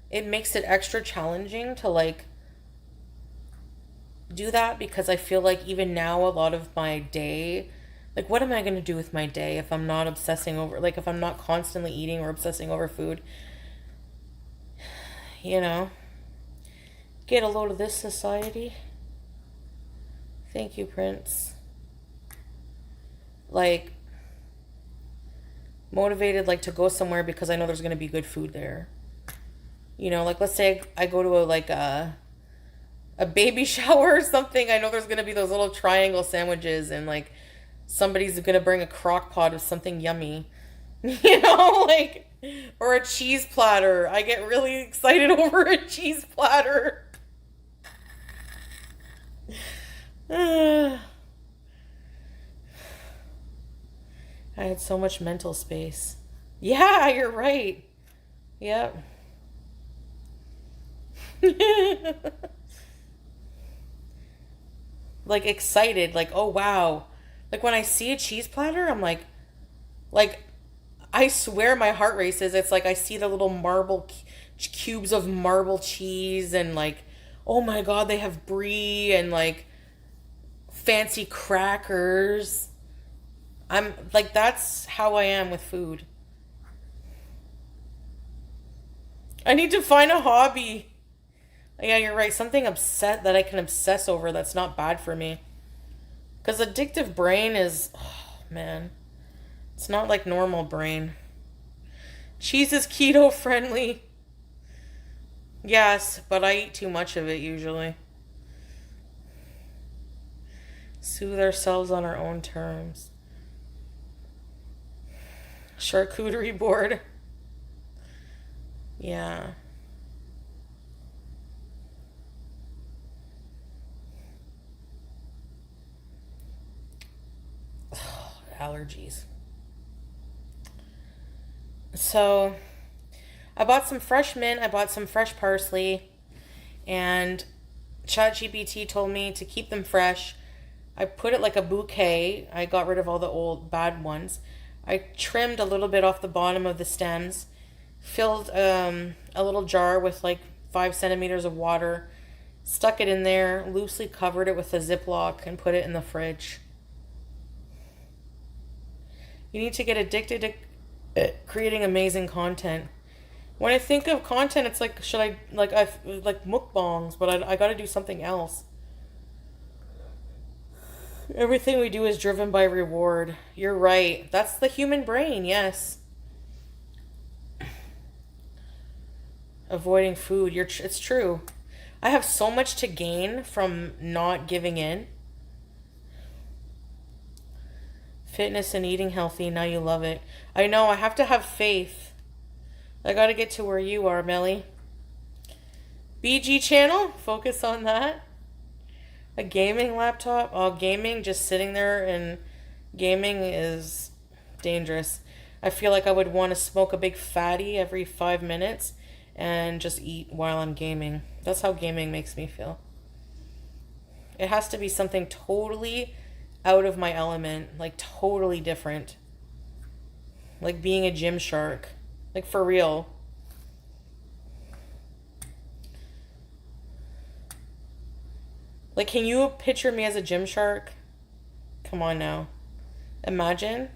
it makes it extra challenging to, like, do that because I feel like even now a lot of my day, like, what am I going to do with my day if I'm not obsessing over, like, if I'm not constantly eating or obsessing over food? You know? Get a load of this, society. Thank you, Prince. Like, motivated, like, to go somewhere because I know there's going to be good food there. You know, like, let's say I go to a baby shower or something. I know there's going to be those little triangle sandwiches and, like, somebody's going to bring a crock pot of something yummy. You know, like, or a cheese platter. I get really excited over a cheese platter. I had so much mental space. Yeah, you're right. Yep. Like excited, like, oh wow. Like when I see a cheese platter, I'm like, I swear my heart races. It's like I see the little marble cubes of marble cheese and like, oh my god, they have brie and like fancy crackers. I'm like, that's how I am with food. I need to find a hobby. Yeah, you're right. Something upset that I can obsess over that's not bad for me. Because addictive brain is, oh, man, it's not like normal brain. Cheese is keto friendly. Yes, but I eat too much of it usually. Soothe ourselves on our own terms. Charcuterie board. Yeah. Allergies. So, I bought some fresh mint, I bought some fresh parsley, and ChatGPT told me to keep them fresh. I put it like a bouquet. I got rid of all the old bad ones. I trimmed a little bit off the bottom of the stems, filled a little jar with like 5 centimeters of water, stuck it in there, loosely covered it with a Ziploc, and put it in the fridge. You need to get addicted to creating amazing content. When I think of content, it's like, should I, like mukbangs, but I got to do something else. Everything we do is driven by reward. You're right. That's the human brain, yes. Avoiding food. It's true. I have so much to gain from not giving in. Fitness and eating healthy. Now you love it. I know. I have to have faith. I got to get to where you are, Melly. BG channel. Focus on that. A gaming laptop? Oh, gaming, just sitting there and gaming is dangerous. I feel like I would want to smoke a big fatty every 5 minutes and just eat while I'm gaming. That's how gaming makes me feel. It has to be something totally out of my element, like totally different. Like being a gym shark. Like for real. Like, can you picture me as a gym shark? Come on now. Imagine.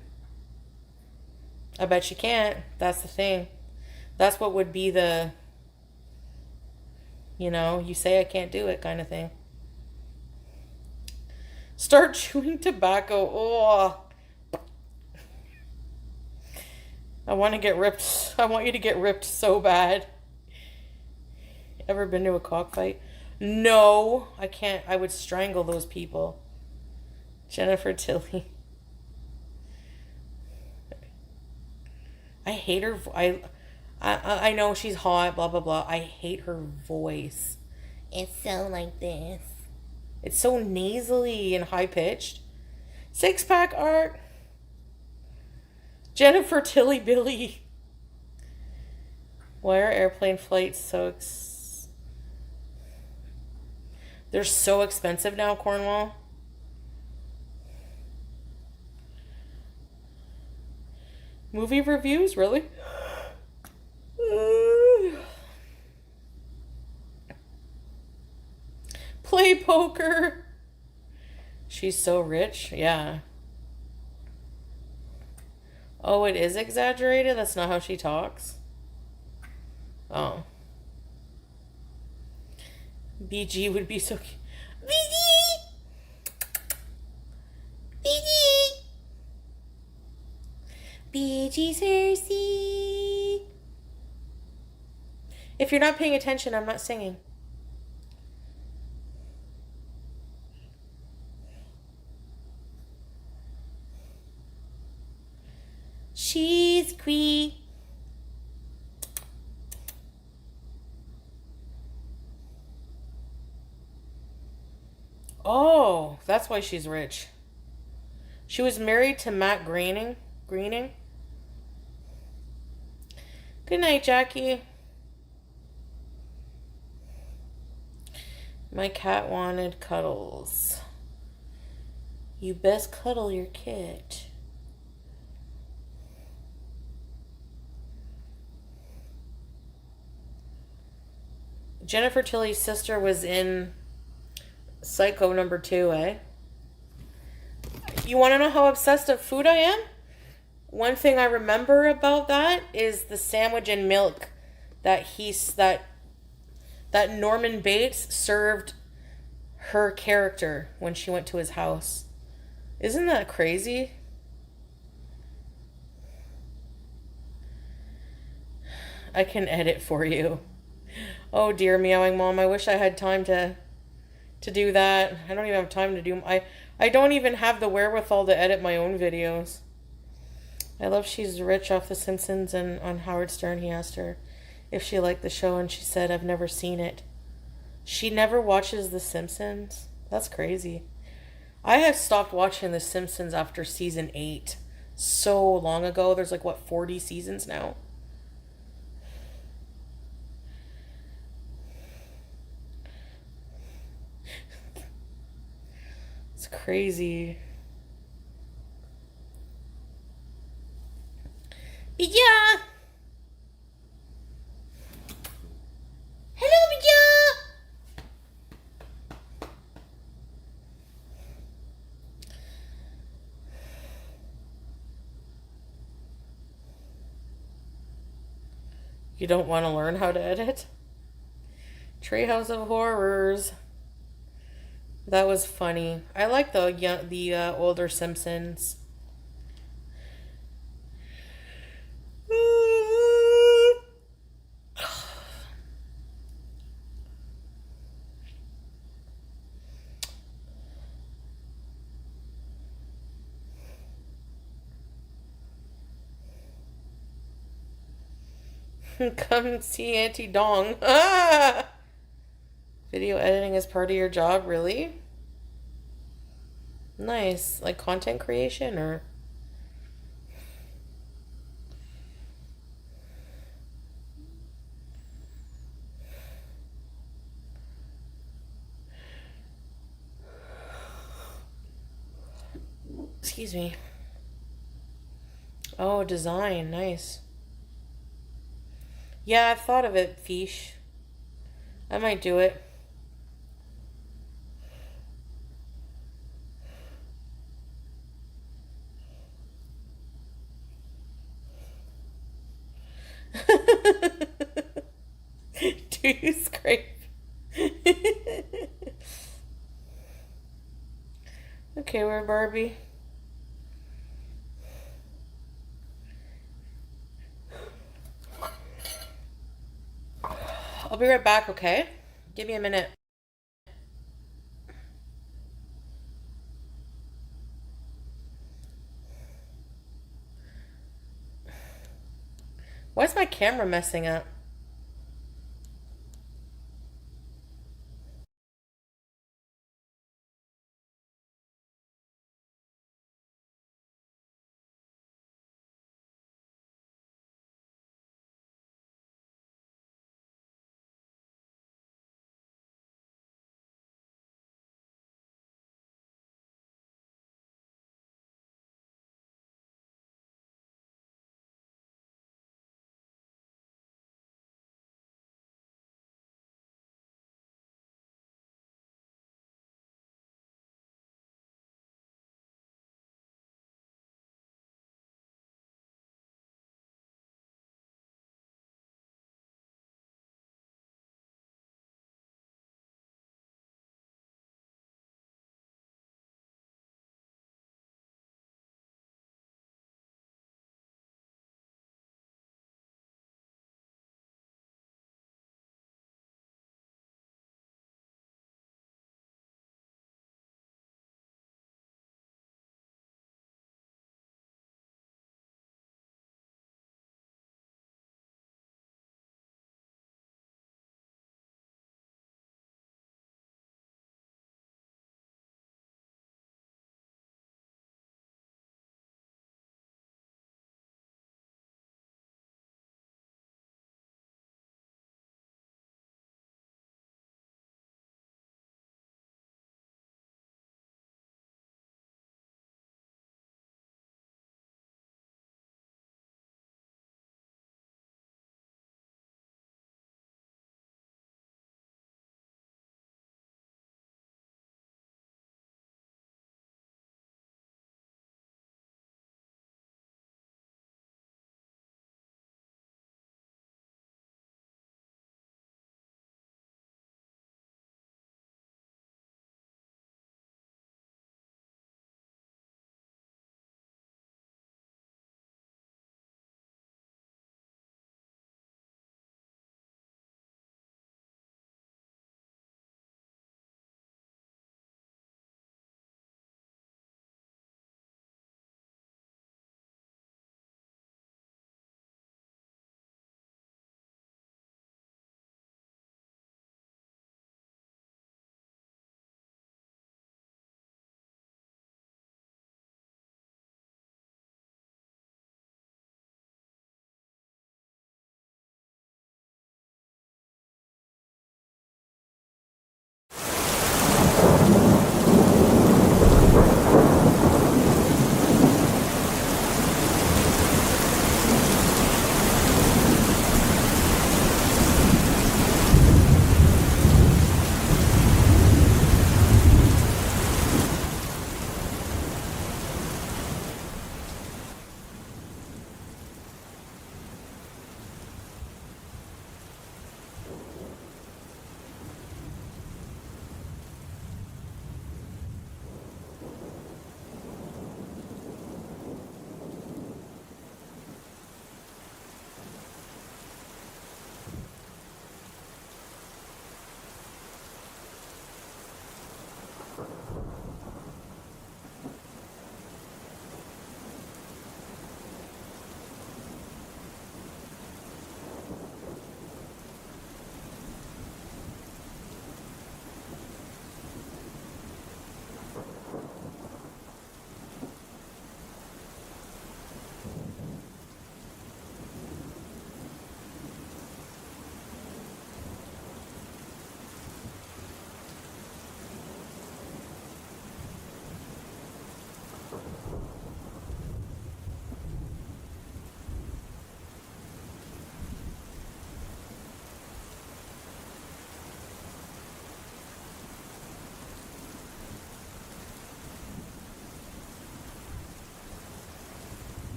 I bet you can't. That's the thing. That's what would be the, you say I can't do it kind of thing. Start chewing tobacco. Oh. I want to get ripped. I want you to get ripped so bad. Ever been to a cockfight? No, I can't. I would strangle those people. Jennifer Tilly. I hate her. I know she's hot, blah, blah, blah. I hate her voice. It's so like this. It's so nasally and high-pitched. Six-pack art. Jennifer Tilly Billy. Why are airplane flights so they're so expensive now, Cornwall. Movie reviews, really? Play poker. She's so rich. Yeah. Oh, it is exaggerated? That's not how she talks? Oh. BG would be so cute. BG! BG Cersei. If you're not paying attention, I'm not singing. She's queen. Oh, that's why she's rich. She was married to Matt Greening. Good night, Jackie. My cat wanted cuddles. You best cuddle your kit. Jennifer Tilly's sister was in Psycho #2, eh? You want to know how obsessed of food I am? One thing I remember about that is the sandwich and milk that Norman Bates served her character when she went to his house. Isn't that crazy? I can edit for you. Oh dear, meowing mom. I wish I had time to do that. I don't even have time to do I don't even have the wherewithal to edit my own videos. I love she's rich off The Simpsons, and on Howard Stern he asked her if she liked the show and she said I've never seen it. She never watches The Simpsons? That's crazy. I have stopped watching The Simpsons after season 8 so long ago. There's like, what, 40 seasons now? It's crazy. Yeah. Hello, yeah. You don't want to learn how to edit? Treehouse of Horrors. That was funny. I like the older Simpsons. Come see Auntie Dong. Ah! Video editing is part of your job, really? Nice. Like content creation or. Excuse me. Oh, design. Nice. Yeah, I've thought of it, Fish. I might do it. Do you scrape? Okay, we're Barbie. I'll be right back, okay? Give me a minute. Why is my camera messing up?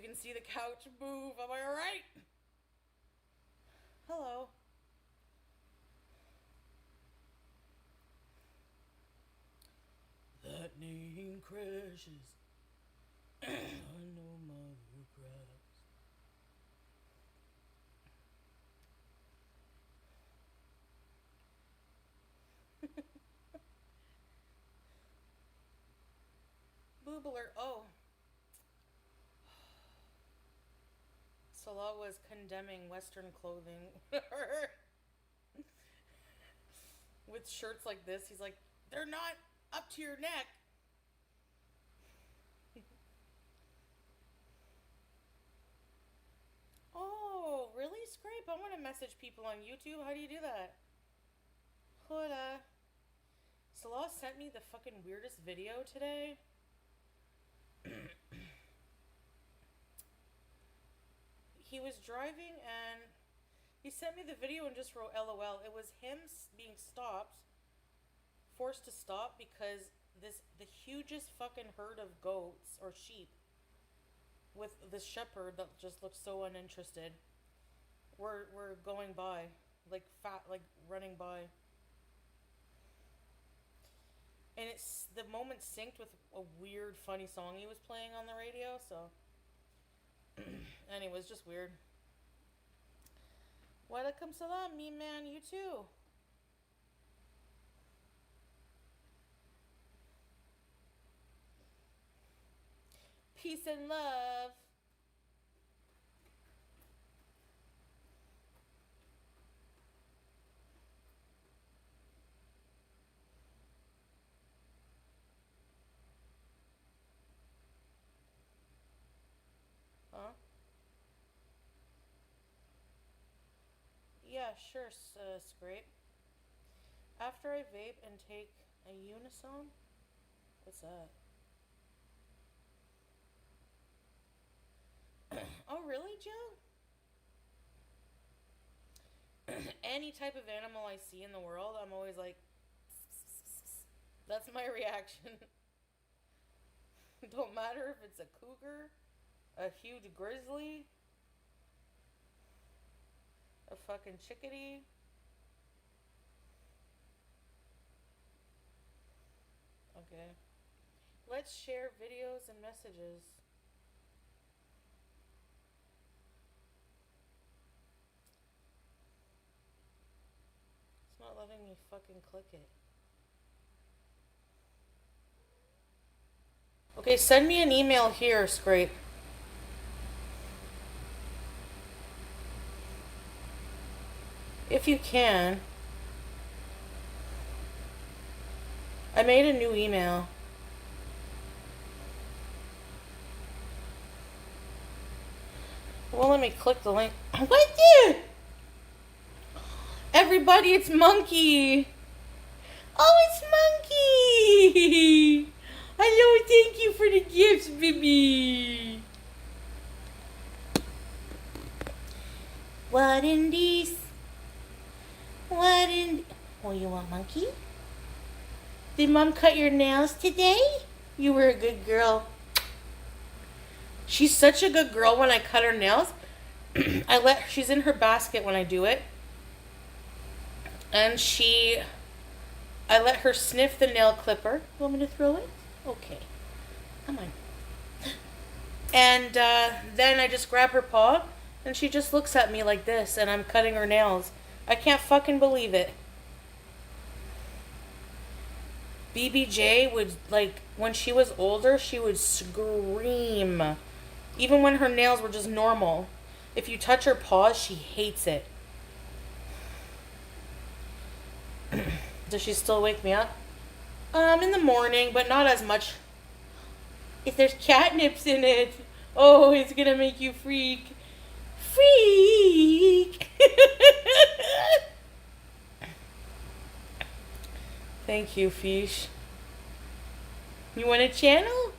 you can see the couch move. Am I alright? Hello. That name crashes. I know my regrets. Boob alert. Oh. Salah was condemning Western clothing. With shirts like this, he's like, they're not up to your neck. Oh, really, Scrape? I want to message people on YouTube. How do you do that? Hola. Salah sent me the fucking weirdest video today. He was driving and he sent me the video and just wrote LOL. It was him being stopped, forced to stop because the hugest fucking herd of goats or sheep with this shepherd that just looked so uninterested were going by, like running by. And the moment synced with a weird funny song he was playing on the radio, so and it was just weird. Walaikum salam, me man, you too. Peace and love. Huh? Yeah, sure, Scrape. After I vape and take a unison? What's that? Oh, really, Joe? Any type of animal I see in the world, I'm always like, that's my reaction. Don't matter if it's a cougar, a huge grizzly, a fucking chickadee. Okay. Let's share videos and messages. It's not letting me fucking click it. Okay, send me an email here, Scrape. If you can. I made a new email. Well, let me click the link. What, dude? Everybody, it's Monkey. Oh, it's Monkey. Hello, thank you for the gifts, baby. What in these? What in... Oh, you want Monkey? Did Mom cut your nails today? You were a good girl. She's such a good girl when I cut her nails. She's in her basket when I do it. And I let her sniff the nail clipper. You want me to throw it? Okay. Come on. And then I just grab her paw and she just looks at me like this and I'm cutting her nails. I can't fucking believe it. BBJ would, like, when she was older, she would scream. Even when her nails were just normal. If you touch her paws, she hates it. Does she still wake me up? In the morning, but not as much. If there's catnips in it, oh, it's gonna make you freak. Freak! Thank you, Fish. You want a channel?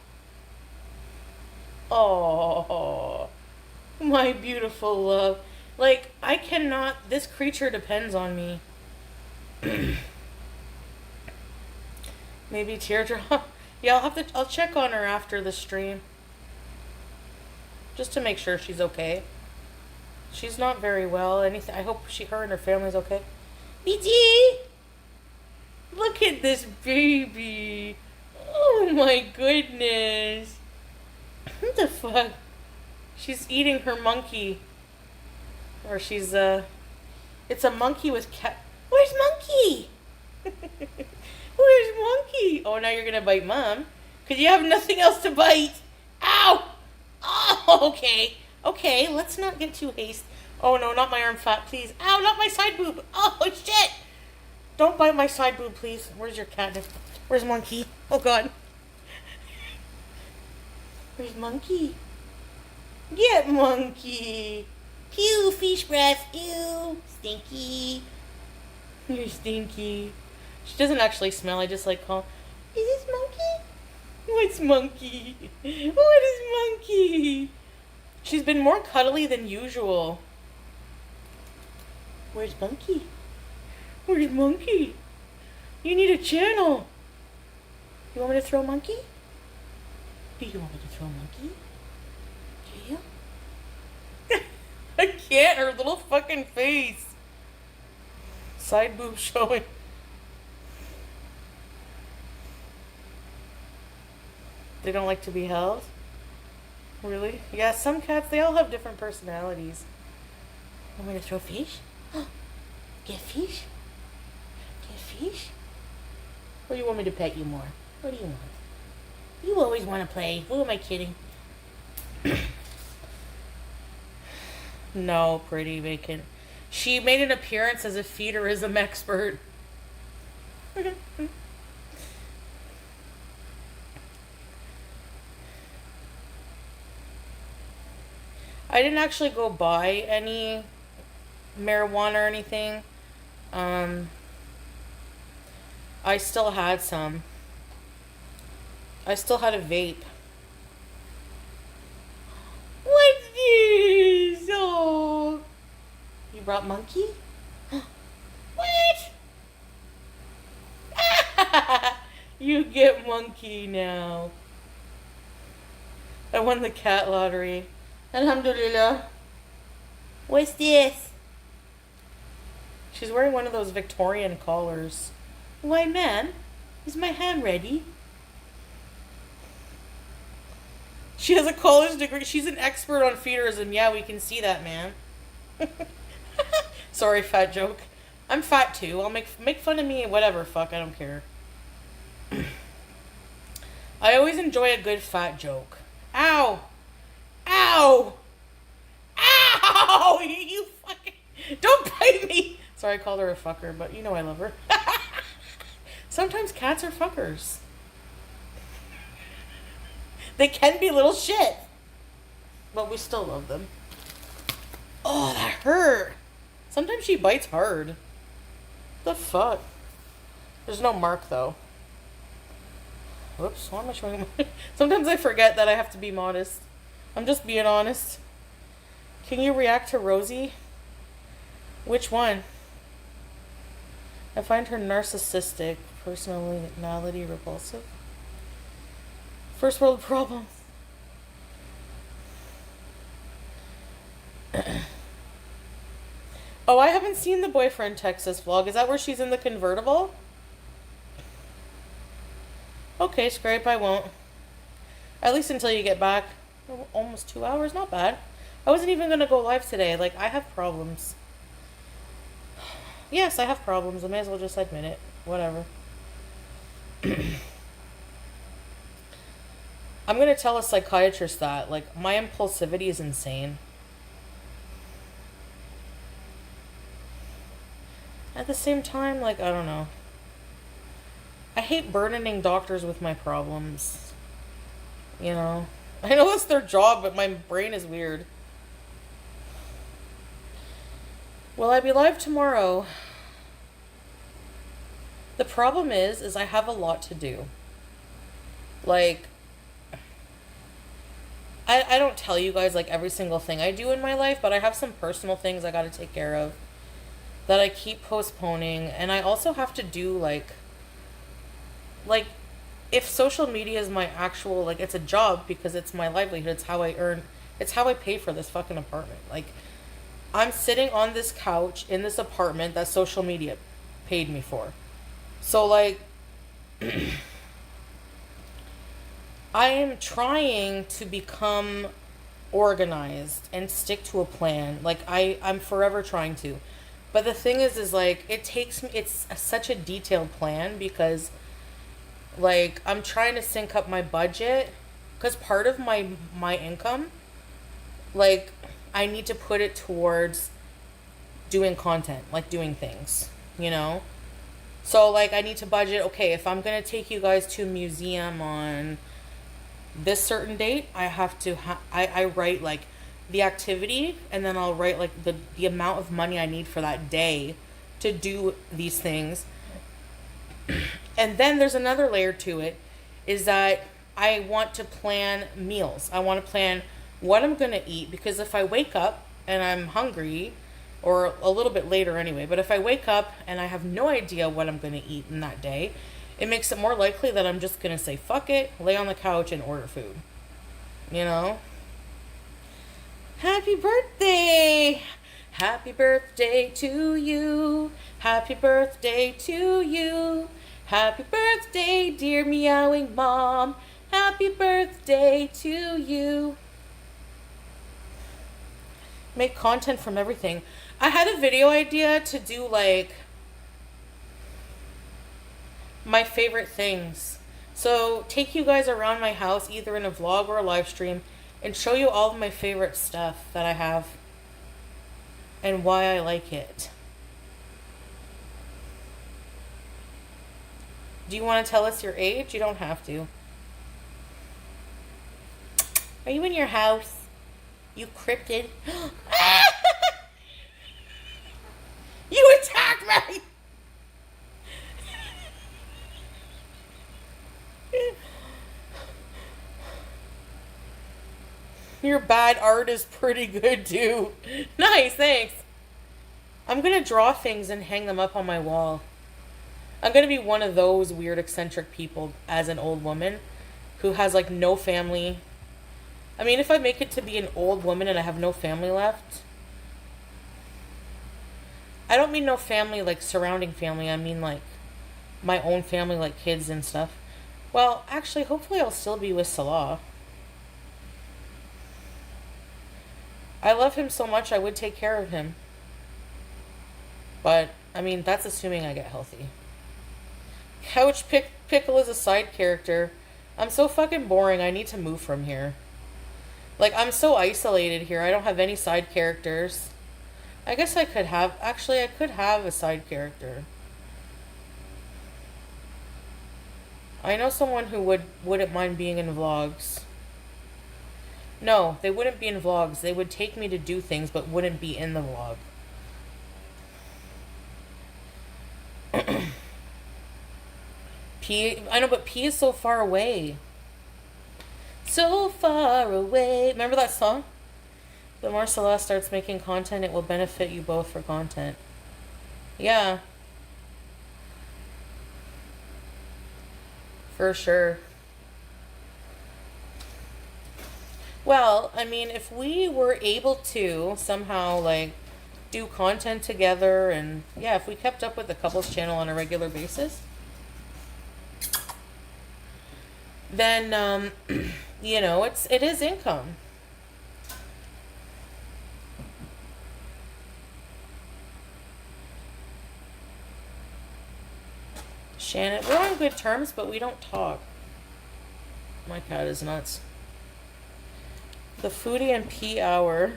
Oh, my beautiful love. Like, I cannot, this creature depends on me. Maybe teardrop. Yeah, I'll check on her after the stream. just to make sure she's okay. She's not very well. Anything. I hope her and her family's okay. BT, look at this baby. Oh my goodness. What the fuck? She's eating her monkey. Or she's it's a monkey with cat. Where's Monkey? Where's Monkey? Oh, now you're gonna bite Mom. Cause you have nothing else to bite. Ow! Oh, okay. Okay, let's not get too hasty. Oh no, not my arm fat, please. Ow, not my side boob. Oh shit! Don't bite my side boob, please. Where's your cat? Where's Monkey? Oh god. Where's Monkey? Get Monkey. Ew, fish breath. Ew, stinky. You're stinky. She doesn't actually smell. I just like call. Is this Monkey? What's Monkey? What is Monkey? She's been more cuddly than usual. Where's Monkey? Where's Monkey? You need a channel. You want me to throw Monkey? Do you want me to throw Monkey? Do you? I can't. Her little fucking face. Side boob showing. They don't like to be held? Really? Yeah, some cats, they all have different personalities. Want me to throw fish? Get fish? Get fish? Or do you want me to pet you more? What do you want? You always want to play. Who am I kidding? No, pretty vacant. She made an appearance as a feederism expert. I didn't actually go buy any marijuana or anything. I still had some. I still had a vape. What's this? Oh. You brought Monkey? What? You get Monkey now. I won the cat lottery. Alhamdulillah. What's this? She's wearing one of those Victorian collars. Why, ma'am? Is my ham ready? She has a college degree. She's an expert on feederism. Yeah, we can see that, man. Sorry, fat joke. I'm fat too. I'll make fun of me, whatever. Fuck, I don't care. I always enjoy a good fat joke. Ow! Ow! Ow! You fucking... Don't bite me! Sorry, I called her a fucker, but you know I love her. Sometimes cats are fuckers. They can be little shit. But we still love them. Oh, that hurt. Sometimes she bites hard. The fuck? There's no mark, though. Whoops, why am I showing my... Sometimes I forget that I have to be modest. I'm just being honest. Can you react to Rosie? Which one? I find her narcissistic, personality repulsive. First world problems. Oh, I haven't seen the boyfriend Texas vlog. Is that where she's in the convertible? Okay, scrape, I won't. At least until you get back. Almost 2 hours, not bad. I wasn't even going to go live today. Like, I have problems. Yes, I have problems. I may as well just admit it. Whatever. I'm going to tell a psychiatrist that. Like, my impulsivity is insane. At the same time, like, I don't know. I hate burdening doctors with my problems. You know? I know that's their job, but my brain is weird. Will I be live tomorrow? The problem is I have a lot to do. Like, I don't tell you guys, like, every single thing I do in my life, but I have some personal things I gotta take care of that I keep postponing, and I also have to do, like, if social media is my actual, like, it's a job because it's my livelihood, it's how I earn, It's how I pay for this fucking apartment. Like, I'm sitting on this couch in this apartment that social media paid me for. So, like, I am trying to become organized and stick to a plan. Like, I'm forever trying to. But the thing is like, it takes me, it's such a detailed plan because, like, I'm trying to sync up my budget because part of my income, like, I need to put it towards doing content, like doing things, you know? So, like, I need to budget, okay, if I'm going to take you guys to a museum on this certain date, I have to, I write, like, the activity, and then I'll write, like, the amount of money I need for that day to do these things. And then there's another layer to it, is that I want to plan meals. I want to plan what I'm going to eat, because if I wake up and I'm hungry, or a little bit later anyway, but if I wake up and I have no idea what I'm going to eat in that day, it makes it more likely that I'm just going to say, fuck it, lay on the couch and order food. You know? Happy birthday! Happy birthday to you. Happy birthday to you. Happy birthday, dear meowing mom. Happy birthday to you. Make content from everything. I had a video idea to do, like, my favorite things. So take you guys around my house, either in a vlog or a live stream, and show you all of my favorite stuff that I have and why I like it. Do you want to tell us your age? You don't have to. Are you in your house? You cryptid. You attacked me! Your bad art is pretty good too. Nice, thanks. I'm gonna draw things and hang them up on my wall. I'm gonna be one of those weird eccentric people as an old woman who has, like, no family. I mean, if I make it to be an old woman and I have no family left, I don't mean no family like surrounding family. I mean, like, my own family, like kids and stuff. Well, actually, hopefully I'll still be with Salah. I love him so much I would take care of him. But, I mean, that's assuming I get healthy. Couch Pickle is a side character. I'm so fucking boring. I need to move from here. Like, I'm so isolated here. I don't have any side characters. I guess I could have... Actually, I could have a side character. I know someone who wouldn't mind being in vlogs. No, they wouldn't be in vlogs. They would take me to do things, but wouldn't be in the vlog. P... I know, but P is so far away. So far away. Remember that song? The more Celeste starts making content, it will benefit you both for content. Yeah. For sure. Well, I mean, if we were able to somehow, like, do content together and, yeah, if we kept up with the couples channel on a regular basis, then, you know, it is income. Shannon, we're on good terms, but we don't talk. My cat is nuts. The foodie and pee hour.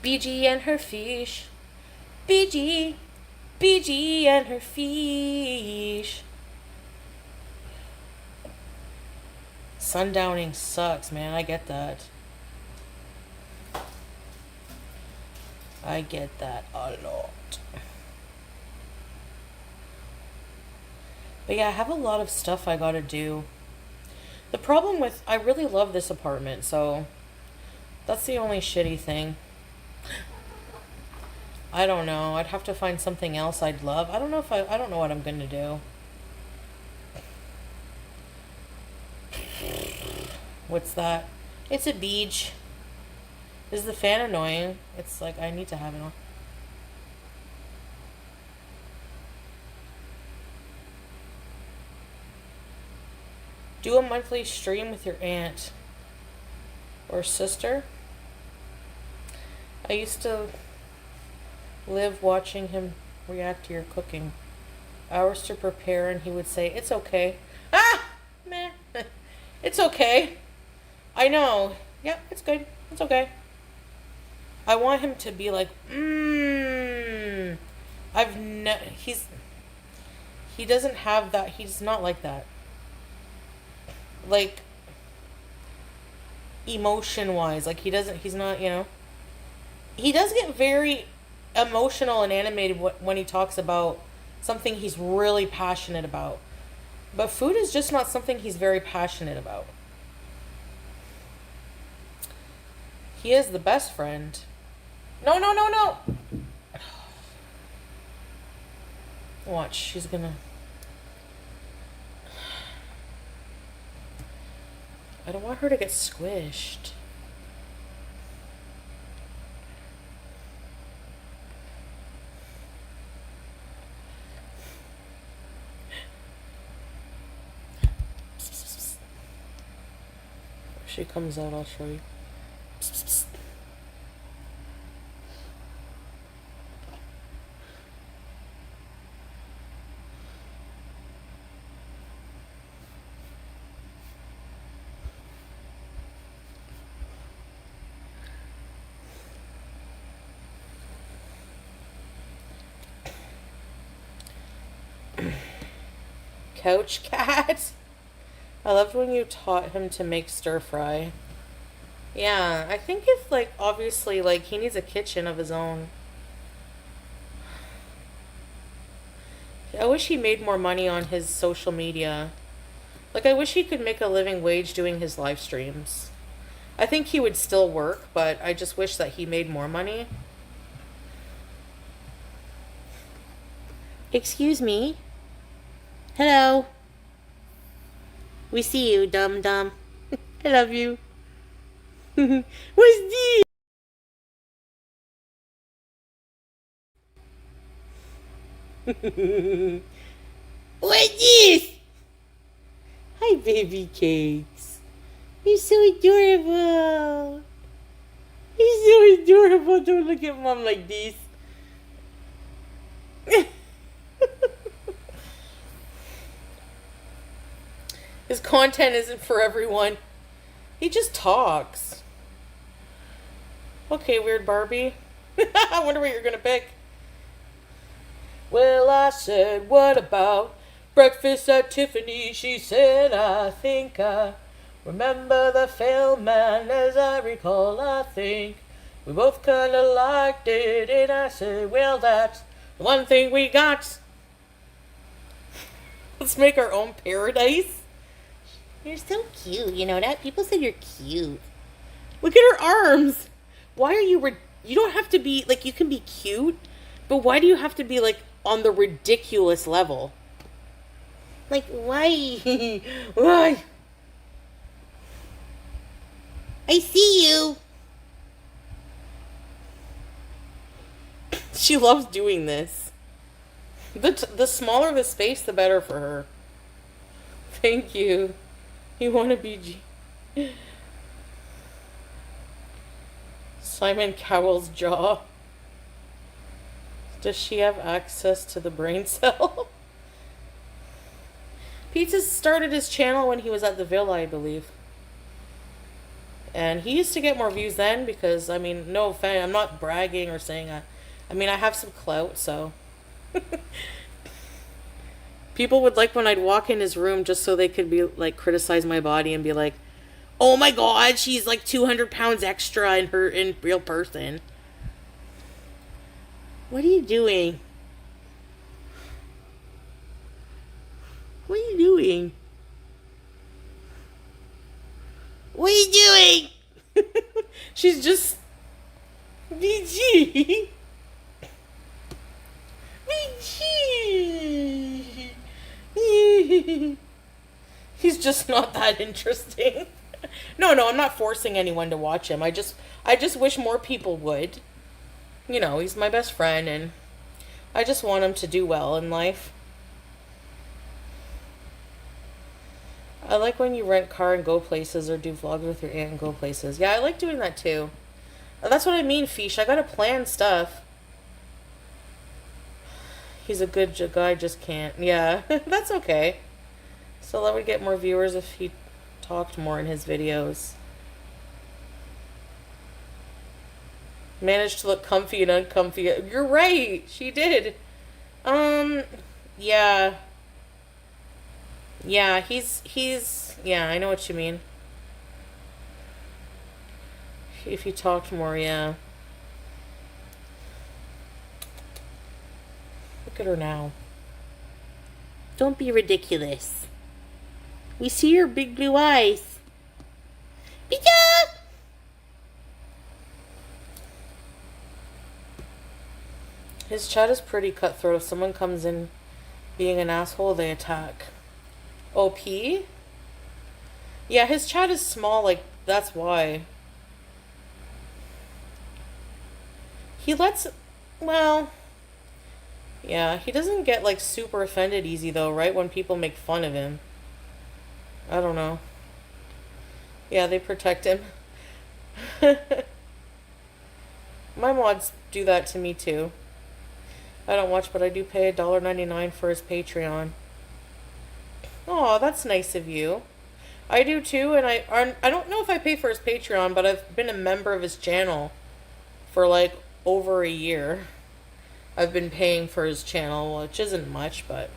BG and her fish. BG and her fish. Sundowning sucks, man. I get that. I get that a lot. But yeah, I have a lot of stuff I gotta do. The problem with... I really love this apartment, so... That's the only shitty thing. I don't know. I'd have to find something else I'd love. I don't know if I don't know what I'm gonna do. What's that? It's a beach. Is the fan annoying? It's like I need to have it on. Do a monthly stream with your aunt or sister. I used to live watching him react to your cooking. Hours to prepare, and he would say, "It's okay." Ah! Meh. It's okay. I know. Yeah, it's good. It's okay. I want him to be like, he doesn't have that. He's not like that. Like, emotion wise. Like, he's not, He does get very emotional and animated when he talks about something he's really passionate about. But food is just not something he's very passionate about. He is the best friend. No, no, no, no! Watch, she's gonna... I don't want her to get squished. If she comes out, I'll show you. Couch cat. I loved when you taught him to make stir fry. Yeah, I think if, like, obviously, like, he needs a kitchen of his own. I wish he made more money on his social media. Like, I wish he could make a living wage doing his live streams. I think he would still work, but I just wish that he made more money. Excuse me? Hello? We see you, dum-dum. I love you. What's this? What's this? Hi, baby cakes. You're so adorable. You're so adorable. Don't look at mom like this. His content isn't for everyone. He just talks. Okay, weird Barbie. I wonder what you're gonna pick. Well, I said, what about breakfast at Tiffany? She said, I think I remember the film, and as I recall, I think we both kinda liked it. And I said, well, that's the one thing we got. Let's make our own paradise. You're so cute, you know that? People said you're cute. Look at her arms. Why are you... you don't have to be... Like, you can be cute, but why do you have to be, like, on the ridiculous level? Like, why? Why? I see you. She loves doing this. The smaller the space, the better for her. Thank you. You want to be Simon Cowell's jaw. Does she have access to the brain cell? Pizza started his channel when he was at the Villa, I believe. And he used to get more views then because, I mean, no offense, I'm not bragging or saying I mean, I have some clout, so... People would like when I'd walk in his room just so they could be like criticize my body and be like, "Oh my God, she's like 200 pounds extra in real person." What are you doing? What are you doing? What are you doing? She's just BG. BG. He's just not that interesting. No, I'm not forcing anyone to watch him. I just wish more people would. You know, he's my best friend, and I just want him to do well in life. I like when you rent car and go places or do vlogs with your aunt and go places. Yeah, I like doing that too. That's what I mean, Fish. I gotta plan stuff. He's a good guy, just can't. Yeah, that's okay. So that would get more viewers if he talked more in his videos. Managed to look comfy and uncomfy. You're right. She did. Yeah. Yeah, yeah, I know what you mean. If you talked more, yeah. Look at her now. Don't be ridiculous. We see your big blue eyes. Pizza! His chat is pretty cutthroat. If someone comes in being an asshole, they attack. OP? Yeah, his chat is small, like, that's why. He lets... Well... Yeah, he doesn't get, like, super offended easy, though, right? When people make fun of him. I don't know. Yeah, they protect him. My mods do that to me, too. I don't watch, but I do pay $1.99 for his Patreon. Oh, that's nice of you. I do too, and I don't know if I pay for his Patreon, but I've been a member of his channel for like over a year. I've been paying for his channel, which isn't much, but...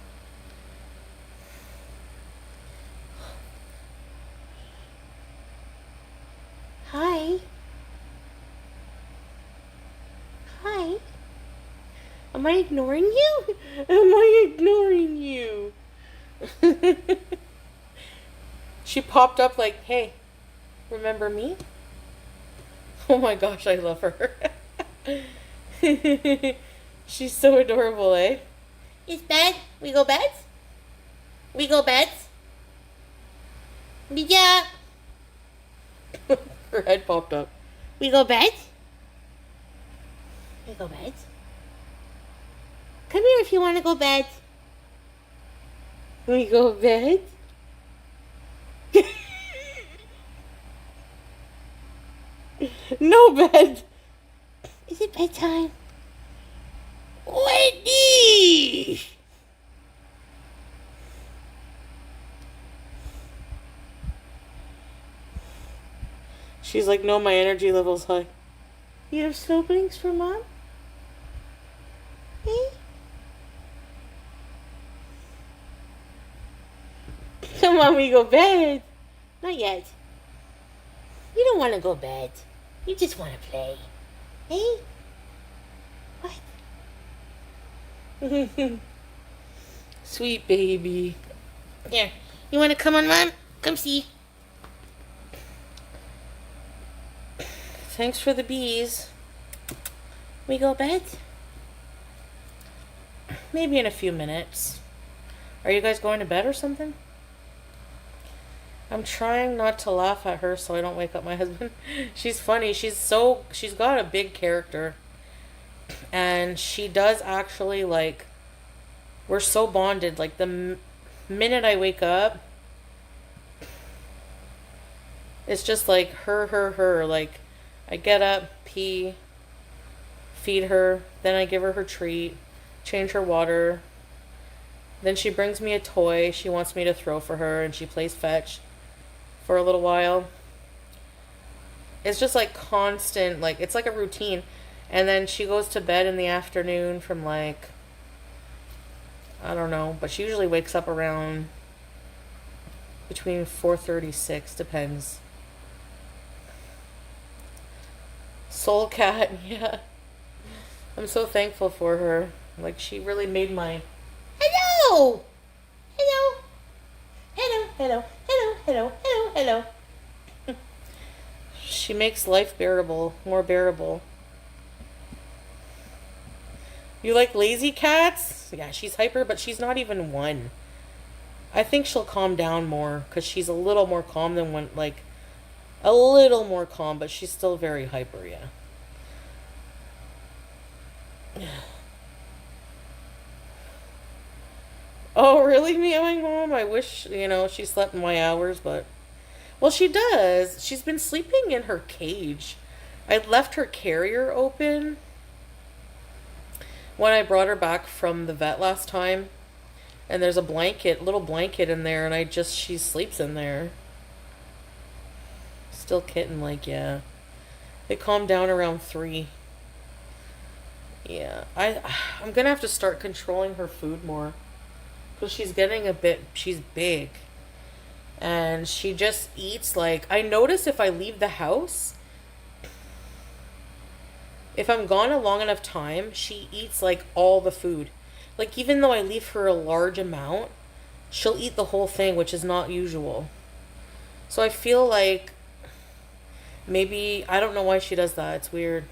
Hi. Hi. Am I ignoring you? Am I ignoring you? She popped up like, hey, remember me? Oh my gosh, I love her. She's so adorable, eh? It's bed. We go bed? We go bed? Yeah. Her head popped up. We go bed? We go bed? Come here if you want to go bed. We go bed? No bed. Is it bedtime? Wendy! She's like, no, my energy level's high. You have siblings for mom? Me? Come on, we go bed. Not yet. You don't want to go bed. You just want to play. Hey? What? Sweet baby. Here. You want to come on, Mom? Come see. Thanks for the bees. We go bed? Maybe in a few minutes. Are you guys going to bed or something? I'm trying not to laugh at her so I don't wake up my husband. She's funny. She's got a big character. And she does actually, like, we're so bonded. Like, the minute I wake up, it's just like her. Like, I get up, pee, feed her, then I give her her treat, change her water. Then she brings me a toy she wants me to throw for her, and she plays fetch for a little while. It's just like constant, like, it's like a routine. And then she goes to bed in the afternoon from like, I don't know, but she usually wakes up around between 4:36, depends. Soul cat, yeah. I'm so thankful for her. Like, she really made my... Hello! Hello! Hello, hello, hello, hello, hello, hello. She makes life bearable, more bearable. You like lazy cats? Yeah, she's hyper, but she's not even one. I think she'll calm down more, because she's a little more calm than when, like, A little more calm, but she's still very hyper, yeah. Oh, really, meowing mom? I wish, she slept my hours, but. Well, she does. She's been sleeping in her cage. I left her carrier open when I brought her back from the vet last time. And there's a little blanket in there, and she sleeps in there. Still kitten like, yeah. It calmed down around 3. Yeah, I'm gonna have to start controlling her food more. Because she's big. And she just eats like, I notice if I leave the house, if I'm gone a long enough time, she eats like all the food. Like even though I leave her a large amount, she'll eat the whole thing, which is not usual. So I feel like maybe, I don't know why she does that. It's weird.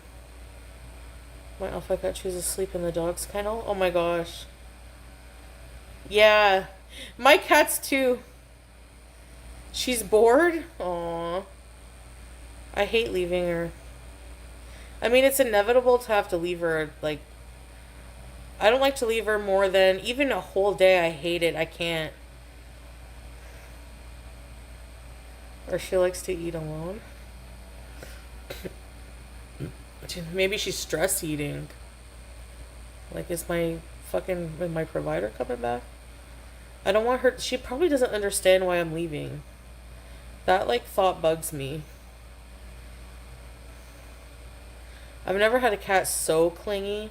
My alpha cat chooses sleep in the dog's kennel. Oh my gosh. Yeah. My cat's too. She's bored? Aww. I hate leaving her. I mean, it's inevitable to have to leave her, like, I don't like to leave her more than, even a whole day. I hate it. I can't. Or she likes to eat alone. Maybe she's stress eating. Like, is my provider coming back? I don't want her, she probably doesn't understand why I'm leaving. That, like, thought bugs me. I've never had a cat so clingy,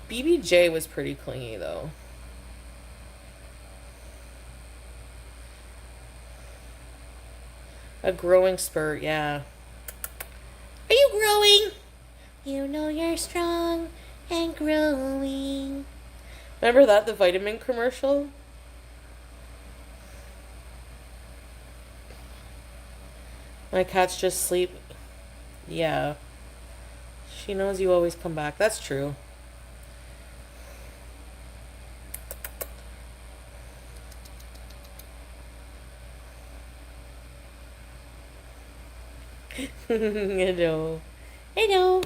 BBJ was pretty clingy, though. A growing spurt, yeah. Are you growing? You know you're strong and growing. Remember that, the vitamin commercial? My cats just sleep. Yeah. She knows you always come back. That's true. Hello. Hello.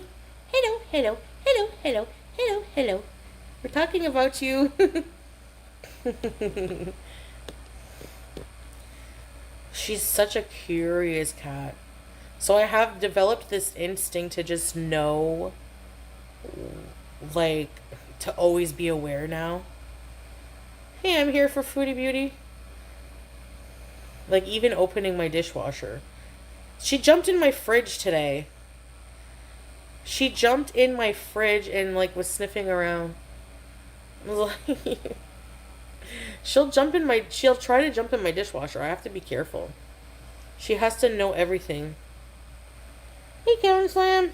Hello. Hello. Hello. Hello. Hello. Hello. We're talking about you. She's such a curious cat. So I have developed this instinct to just know, like, to always be aware now. Hey, I'm here for Foodie Beauty. Like, even opening my dishwasher. She jumped in my fridge today. She jumped in my fridge and, like, was sniffing around. I was like... she'll try to jump in my dishwasher. I have to be careful. She has to know everything. Hey, Karen Slam.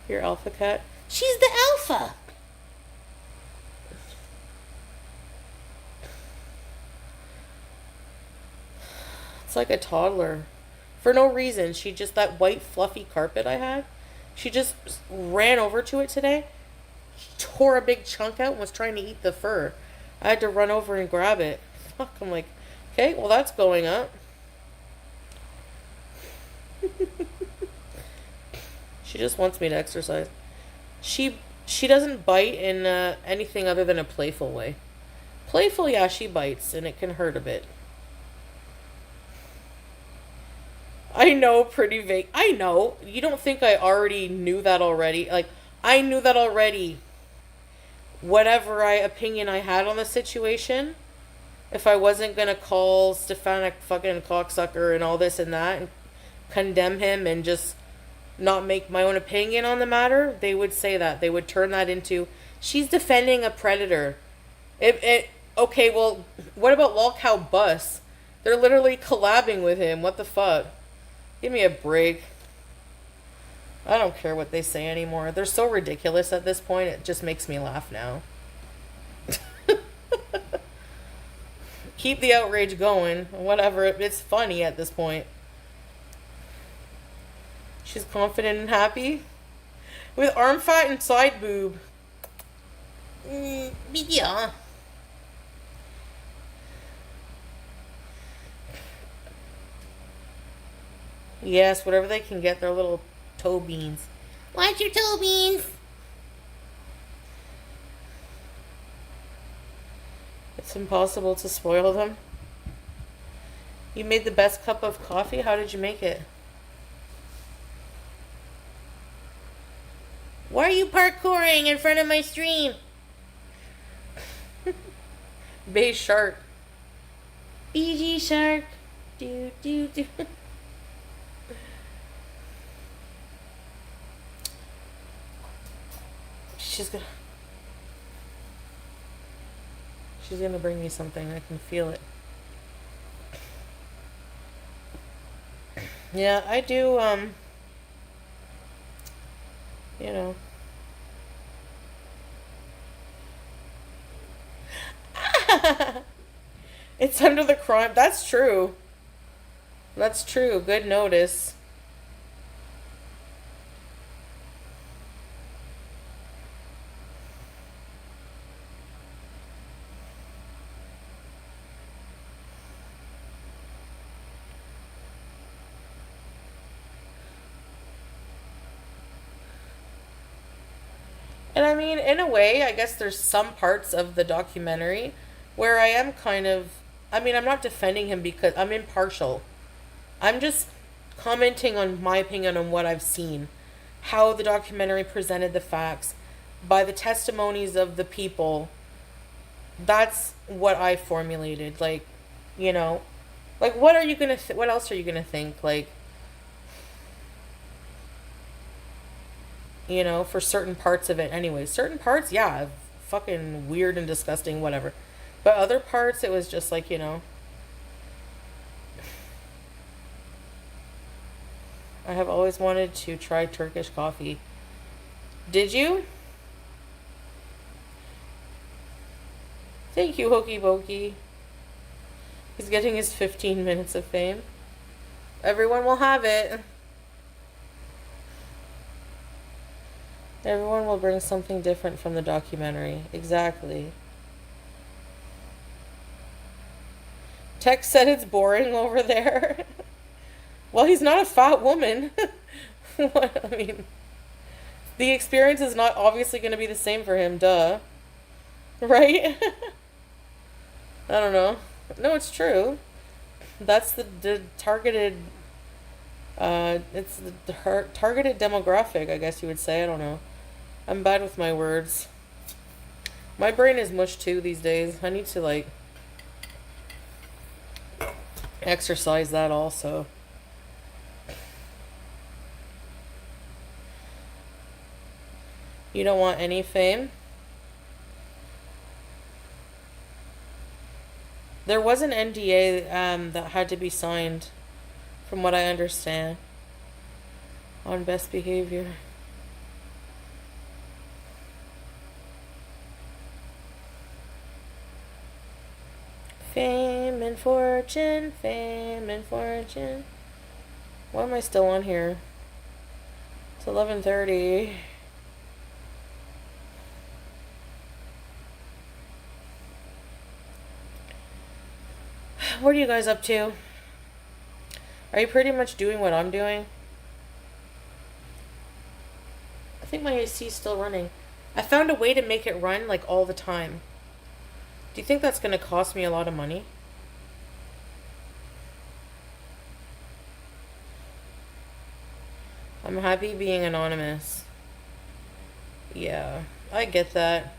Your alpha cat. She's the alpha. It's like a toddler. For no reason. That white fluffy carpet I had, she just ran over to it today, tore a big chunk out and was trying to eat the fur. I had to run over and grab it. Fuck, I'm like, okay, well that's going up. She just wants me to exercise. She doesn't bite in anything other than a playful way. Playful, yeah, she bites, and it can hurt a bit. I know, pretty vague. I know. You don't think I already knew that already? Like, I knew that already. Whatever opinion I had on the situation, if I wasn't gonna call Stefanik fucking cocksucker and all this and that, and condemn him and just not make my own opinion on the matter, they would say that. They would turn that into, she's defending a predator. Okay, well, what about Lolcow Bus? They're literally collabing with him. What the fuck? Give me a break. I don't care what they say anymore. They're so ridiculous at this point, it just makes me laugh now. Keep the outrage going. Whatever, it's funny at this point. She's confident and happy. With arm fat and side boob. Yeah. Yes, whatever they can get, their little toe beans. Watch your toe beans. It's impossible to spoil them. You made the best cup of coffee? How did you make it? Why are you parkouring in front of my stream? Bay shark. BG shark. Do, do, do. She's gonna bring me something. I can feel it. Yeah, I do, you know. It's under the crime. That's true. That's true. Good notice. And I mean, in a way, I guess there's some parts of the documentary where I am kind of. I mean, I'm not defending him because I'm impartial. I'm just commenting on my opinion on what I've seen, how the documentary presented the facts by the testimonies of the people. That's what I formulated. Like, you know, like what are you gonna? What else are you gonna think? Like, you know, for certain parts of it, anyway. Certain parts, yeah, fucking weird and disgusting, whatever. But other parts, it was just like, you know, I have always wanted to try Turkish coffee. Did you? Thank you, Hokey Pokey. He's getting his 15 minutes of fame. Everyone will have it. Everyone will bring something different from the documentary. Exactly. Tex said it's boring over there. Well, he's not a fat woman. What, I mean, the experience is not obviously going to be the same for him, duh. Right? I don't know. No, it's true. That's the targeted, it's the targeted demographic, I guess you would say. I don't know. I'm bad with my words. My brain is mush too these days. I need to, like, exercise that also. You don't want any fame? There was an NDA that had to be signed, from what I understand, on best behavior. Fame and fortune, fame and fortune. Why am I still on here? It's 11:30. What are you guys up to? Are you pretty much doing what I'm doing? I think my AC is still running. I found a way to make it run like all the time. Do you think that's going to cost me a lot of money? I'm happy being anonymous. Yeah, I get that.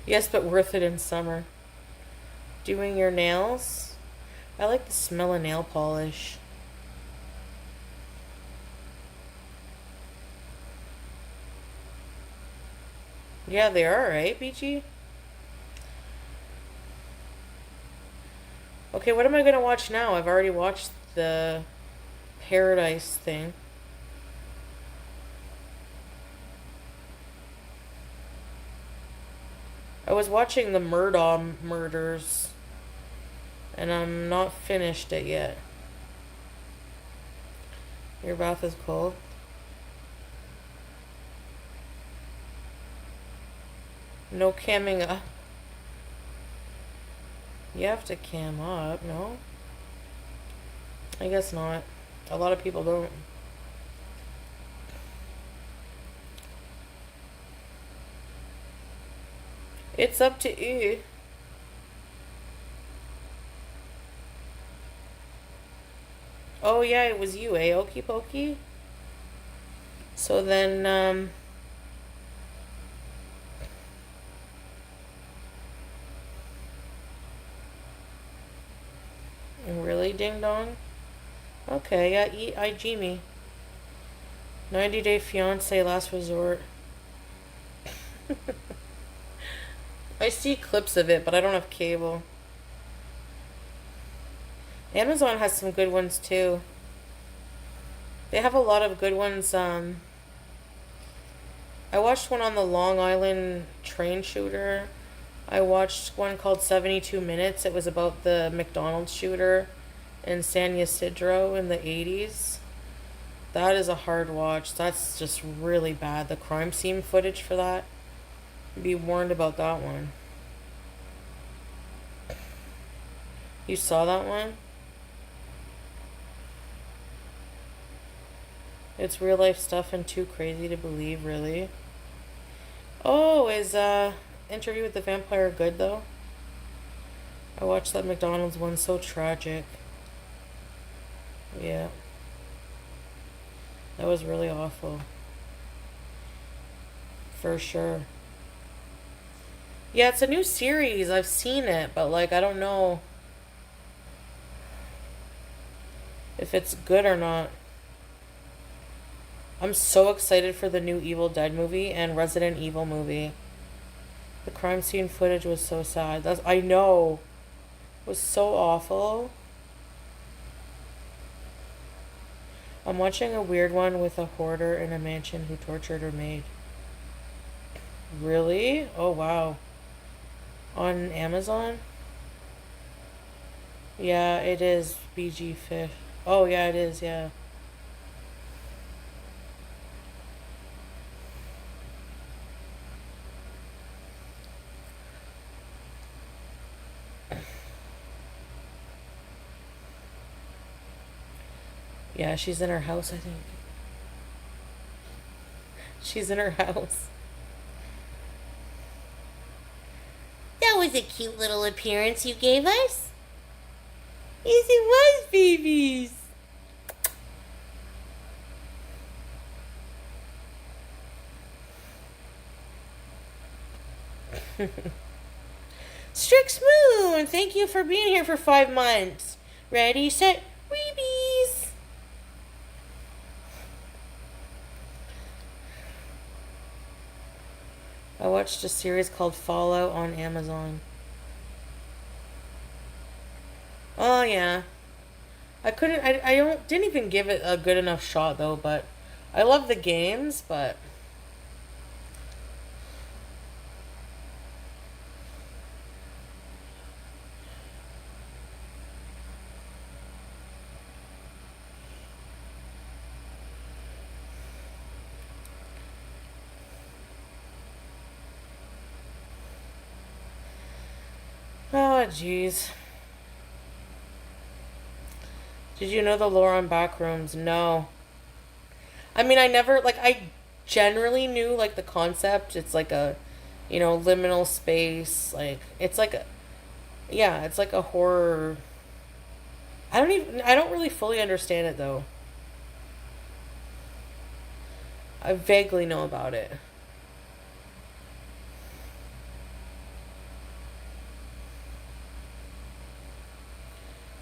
Yes, but worth it in summer. Doing your nails? I like the smell of nail polish. Yeah, they are, right, BG? Okay, what am I gonna watch now? I've already watched the Paradise thing. I was watching the Murdaugh murders, and I'm not finished it yet. Your bath is cold. No camming up. You have to cam up, no? I guess not. A lot of people don't. It's up to you. Oh yeah, it was you, eh? Okie pokey. So then, really, ding dong? Okay, yeah, eat IG me. 90-day fiance last resort. I see clips of it, but I don't have cable. Amazon has some good ones too. They have a lot of good ones. I watched one on the Long Island train shooter. I watched one called 72 Minutes. It was about the McDonald's shooter in San Ysidro in the 80s. That is a hard watch. That's just really bad. The crime scene footage for that. Be warned about that one. You saw that one? It's real life stuff and too crazy to believe, really. Oh, is Interview with the Vampire good though? I watched that McDonald's one, so tragic. Yeah. That was really awful. For sure. Yeah, it's a new series. I've seen it, but like I don't know if it's good or not. I'm so excited for the new Evil Dead movie and Resident Evil movie. The crime scene footage was so sad. I know. It was so awful. I'm watching a weird one with a hoarder in a mansion who tortured her maid. Really? Oh wow. On Amazon? Yeah, it is BG Fish. Oh yeah, it is, yeah. Yeah, she's in her house, I think. She's in her house. That was a cute little appearance you gave us. Yes, it was, babies. Strix Moon, thank you for being here for 5 months. Ready, set, weebies. I watched a series called Fallout on Amazon. Oh yeah. I didn't even give it a good enough shot though, but I love the games, but oh jeez. Did you know the lore on Backrooms? No. I mean, I generally knew, like, the concept. It's like a, liminal space. Like, it's like a, yeah, it's like a horror. I don't really fully understand it, though. I vaguely know about it.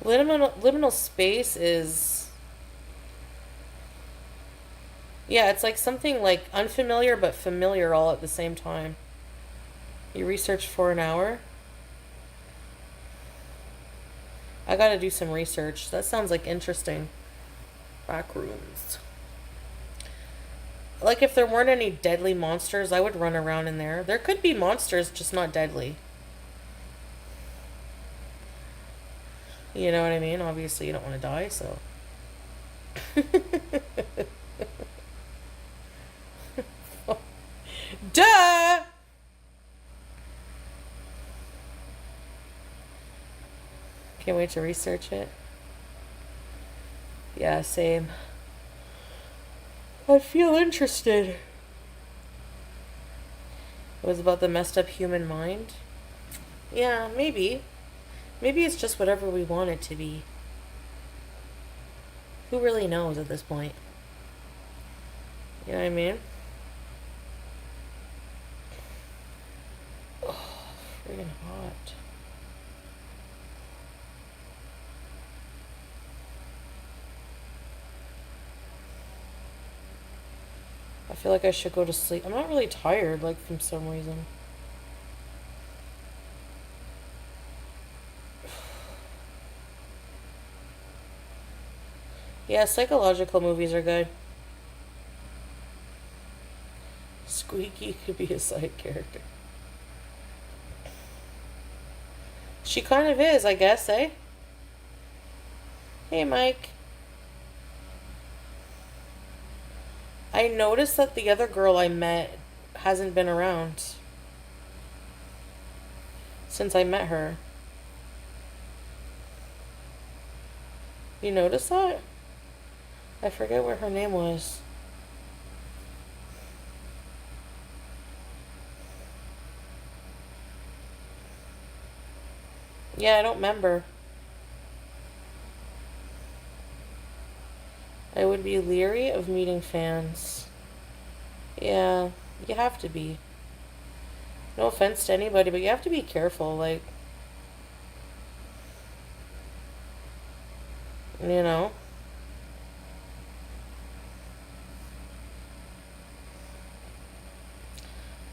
Liminal space is, yeah, it's like something like unfamiliar but familiar all at the same time. You researched for an hour? I gotta do some research. That sounds like interesting. Back rooms. Like, if there weren't any deadly monsters, I would run around in there. There could be monsters, just not deadly. You know what I mean? Obviously, you don't want to die, so. Duh! Can't wait to research it. Yeah, same. I feel interested. It was about the messed up human mind. Yeah, maybe. Maybe it's just whatever we want it to be. Who really knows at this point? You know what I mean? Oh, friggin' hot. I feel like I should go to sleep. I'm not really tired, like, from some reason. Yeah, psychological movies are good. Squeaky could be a side character. She kind of is, I guess, eh? Hey, Mike. I noticed that the other girl I met hasn't been around since I met her. You notice that? I forget what her name was. Yeah, I don't remember. I would be leery of meeting fans. Yeah, you have to be. No offense to anybody, but you have to be careful, like, you know?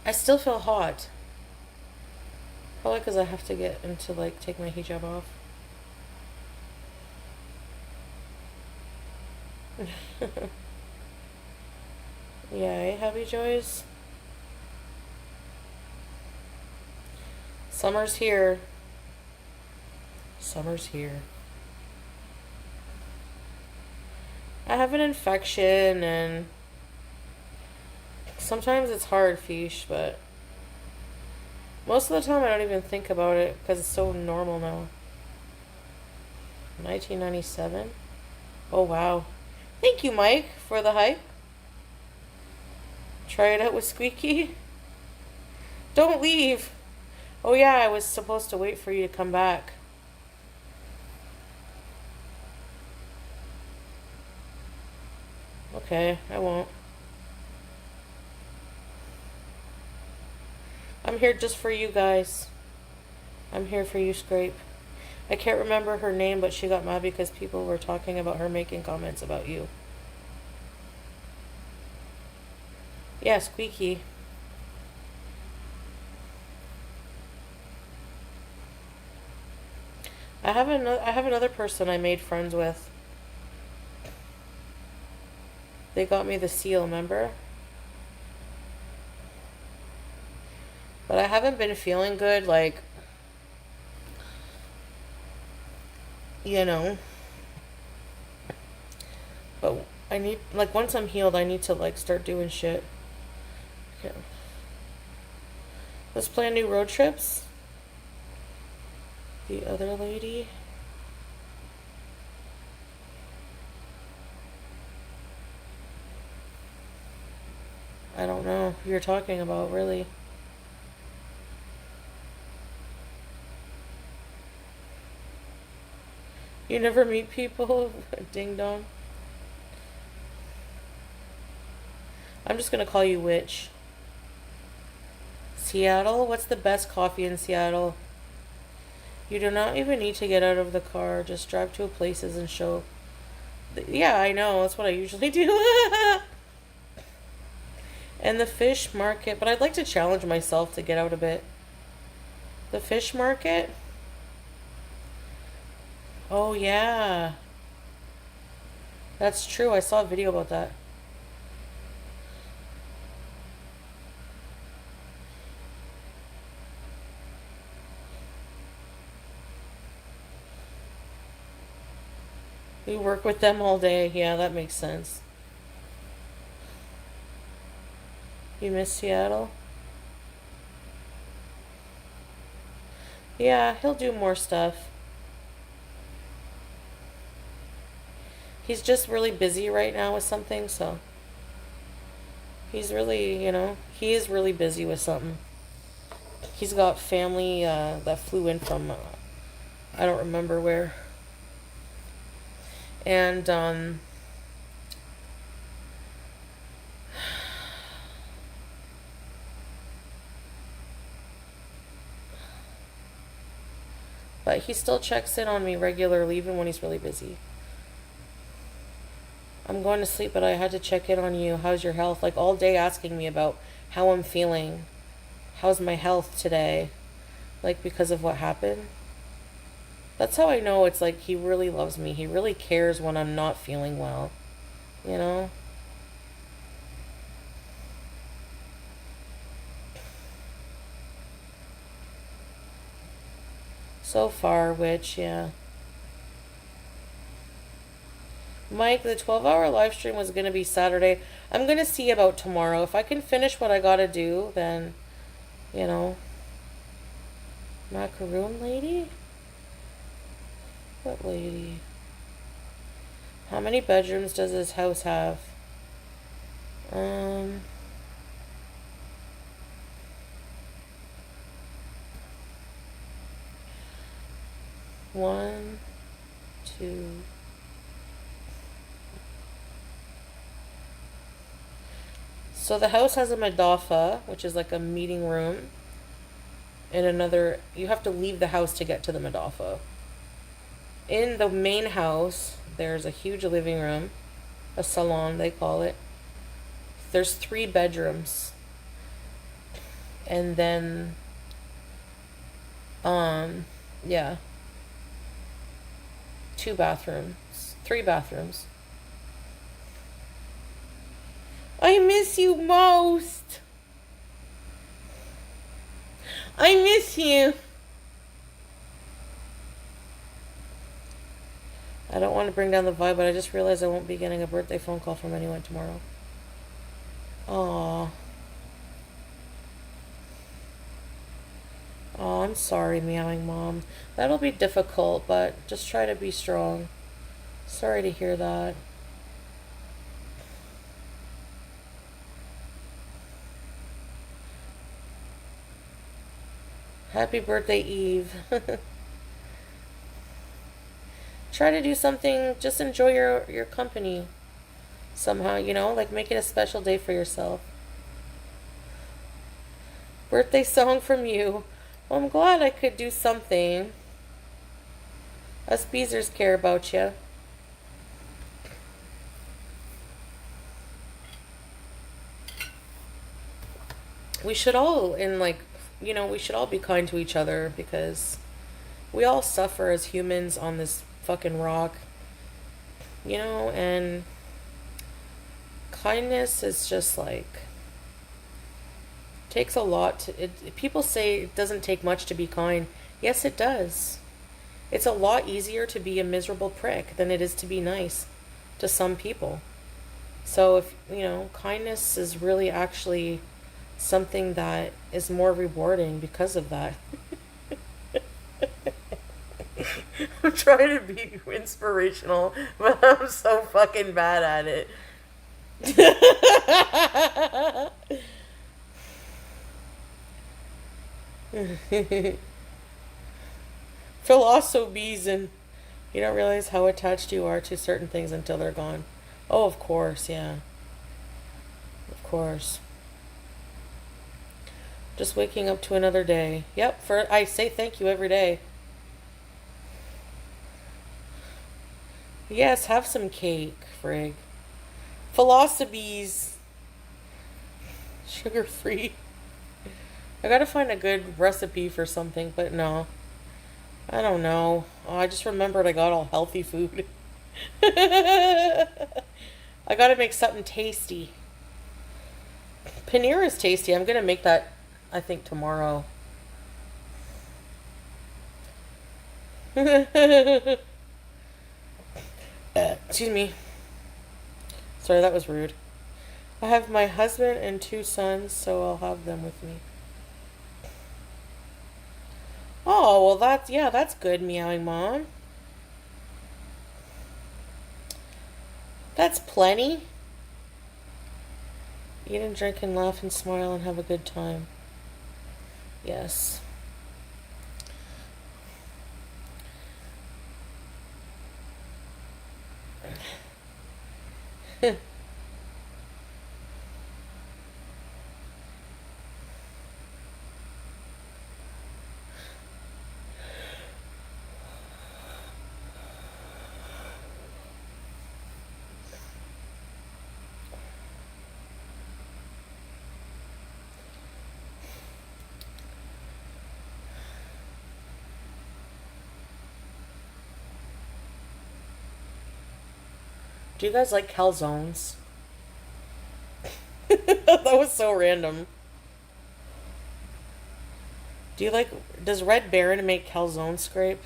I still feel hot. Probably because I have to get into, like, take my hijab off. Yay, happy joys. Summer's here. Summer's here. I have an infection and sometimes it's hard, fish, but most of the time I don't even think about it because it's so normal now. 1997? Oh, wow. Thank you, Mike, for the hype. Try it out with Squeaky. Don't leave. Oh, yeah, I was supposed to wait for you to come back. Okay, I won't. I'm here just for you guys. I'm here for you, Scrape. I can't remember her name, but she got mad because people were talking about her making comments about you. Yeah, Squeaky. I have another person I made friends with. They got me the seal, remember? But I haven't been feeling good, like, you know. But I need, like, once I'm healed, I need to, like, start doing shit. Okay. Let's plan new road trips. The other lady. I don't know who you're talking about, really. You never meet people? Ding dong. I'm just gonna call you Witch. Seattle? What's the best coffee in Seattle? You do not even need to get out of the car. Just drive to places and show. Yeah, I know. That's what I usually do. And the fish market. But I'd like to challenge myself to get out a bit. The fish market? Oh, yeah. That's true. I saw a video about that. We work with them all day. Yeah, that makes sense. You miss Seattle? Yeah, he'll do more stuff. He's just really busy right now with something, so he's really, he is really busy with something. He's got family that flew in from, I don't remember where. And, but he still checks in on me regularly, even when he's really busy. I'm going to sleep, but I had to check in on you. How's your health? Like, all day asking me about how I'm feeling. How's my health today? Like, because of what happened. That's how I know it's like he really loves me. He really cares when I'm not feeling well. You know? So far, which, yeah. Mike, the 12-hour live stream was going to be Saturday. I'm going to see about tomorrow. If I can finish what I got to do, then, you know. Macaroon lady? What lady? How many bedrooms does this house have? One, two. So the house has a madafa, which is like a meeting room. And another, you have to leave the house to get to the madafa. In the main house, there's a huge living room, a salon they call it. There's 3 bedrooms. And then, yeah. 2 bathrooms. 3 bathrooms. I miss you most. I miss you. I don't want to bring down the vibe, but I just realized I won't be getting a birthday phone call from anyone tomorrow. Aww. Oh, I'm sorry, meowing mom. That'll be difficult, but just try to be strong. Sorry to hear that. Happy birthday, Eve. Try to do something, just enjoy your company somehow, like make it a special day for yourself. Birthday song from you. Well, I'm glad I could do something. Us Beezers care about you. We should all, we should all be kind to each other because we all suffer as humans on this fucking rock. And kindness is just like, takes a lot people say it doesn't take much to be kind. Yes, it does. It's a lot easier to be a miserable prick than it is to be nice to some people. So if, kindness is really actually something that is more rewarding because of that. I'm trying to be inspirational, but I'm so fucking bad at it. Philosophies, and you don't realize how attached you are to certain things until they're gone. Oh, of course, yeah. Of course. Just waking up to another day. Yep, I say thank you every day. Yes, have some cake, frig. Philosophies. Sugar-free. I gotta find a good recipe for something, but no. I don't know. Oh, I just remembered I got all healthy food. I gotta make something tasty. Paneer is tasty. I'm gonna make that, I think, tomorrow. Excuse me. Sorry, that was rude. I have my husband and 2 sons, so I'll have them with me. Oh, well that's good, meowing mom. That's plenty. Eat and drink and laugh and smile and have a good time. Yes. Do you guys like calzones? That was so random. Do you like... Does Red Baron make calzone scrape?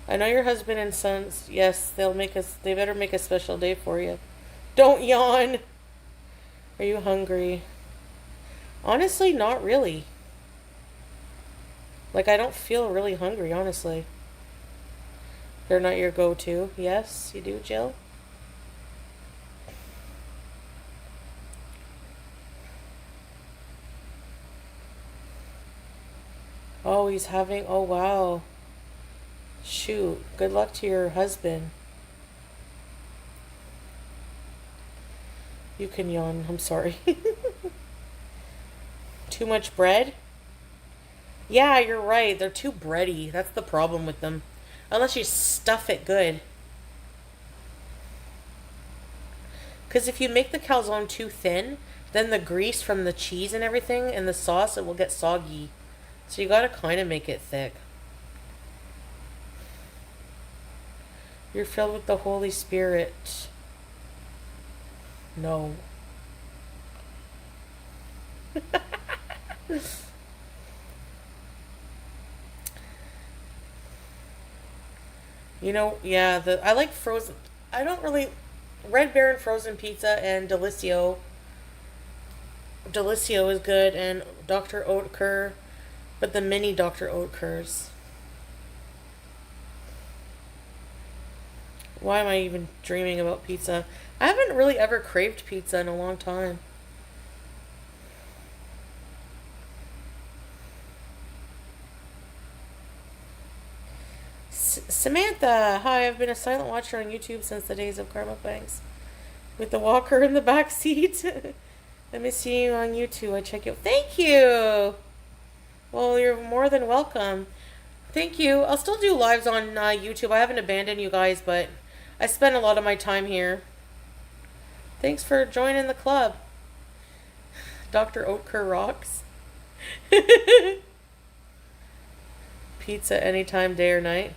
I know your husband and sons... Yes, they'll make us... They better make a special day for you. Don't yawn! Are you hungry? Honestly, not really. Like, I don't feel really hungry, honestly. They're not your go-to. Yes, you do, Jill? Oh, he's having... Oh, wow. Shoot. Good luck to your husband. You can yawn. I'm sorry. Too much bread? Yeah, you're right. They're too bready. That's the problem with them. Unless you stuff it good. Because if you make the calzone too thin, then the grease from the cheese and everything and the sauce, it will get soggy. So you gotta kind of make it thick. You're filled with the Holy Spirit. No. You know, yeah, I like frozen. I don't really... Red Baron frozen pizza and Delicio. Delicio is good, and Dr. Oetker, but the mini Dr. Oetkers. Why am I even dreaming about pizza? I haven't really ever craved pizza in a long time. Samantha, hi, I've been a silent watcher on YouTube since the days of Karma Banks. With the walker in the back seat. Let me see you on YouTube. I check you. Thank you. Well, you're more than welcome. Thank you. I'll still do lives on YouTube. I haven't abandoned you guys, but I spend a lot of my time here. Thanks for joining the club. Dr. Oetker rocks. Pizza anytime, day or night.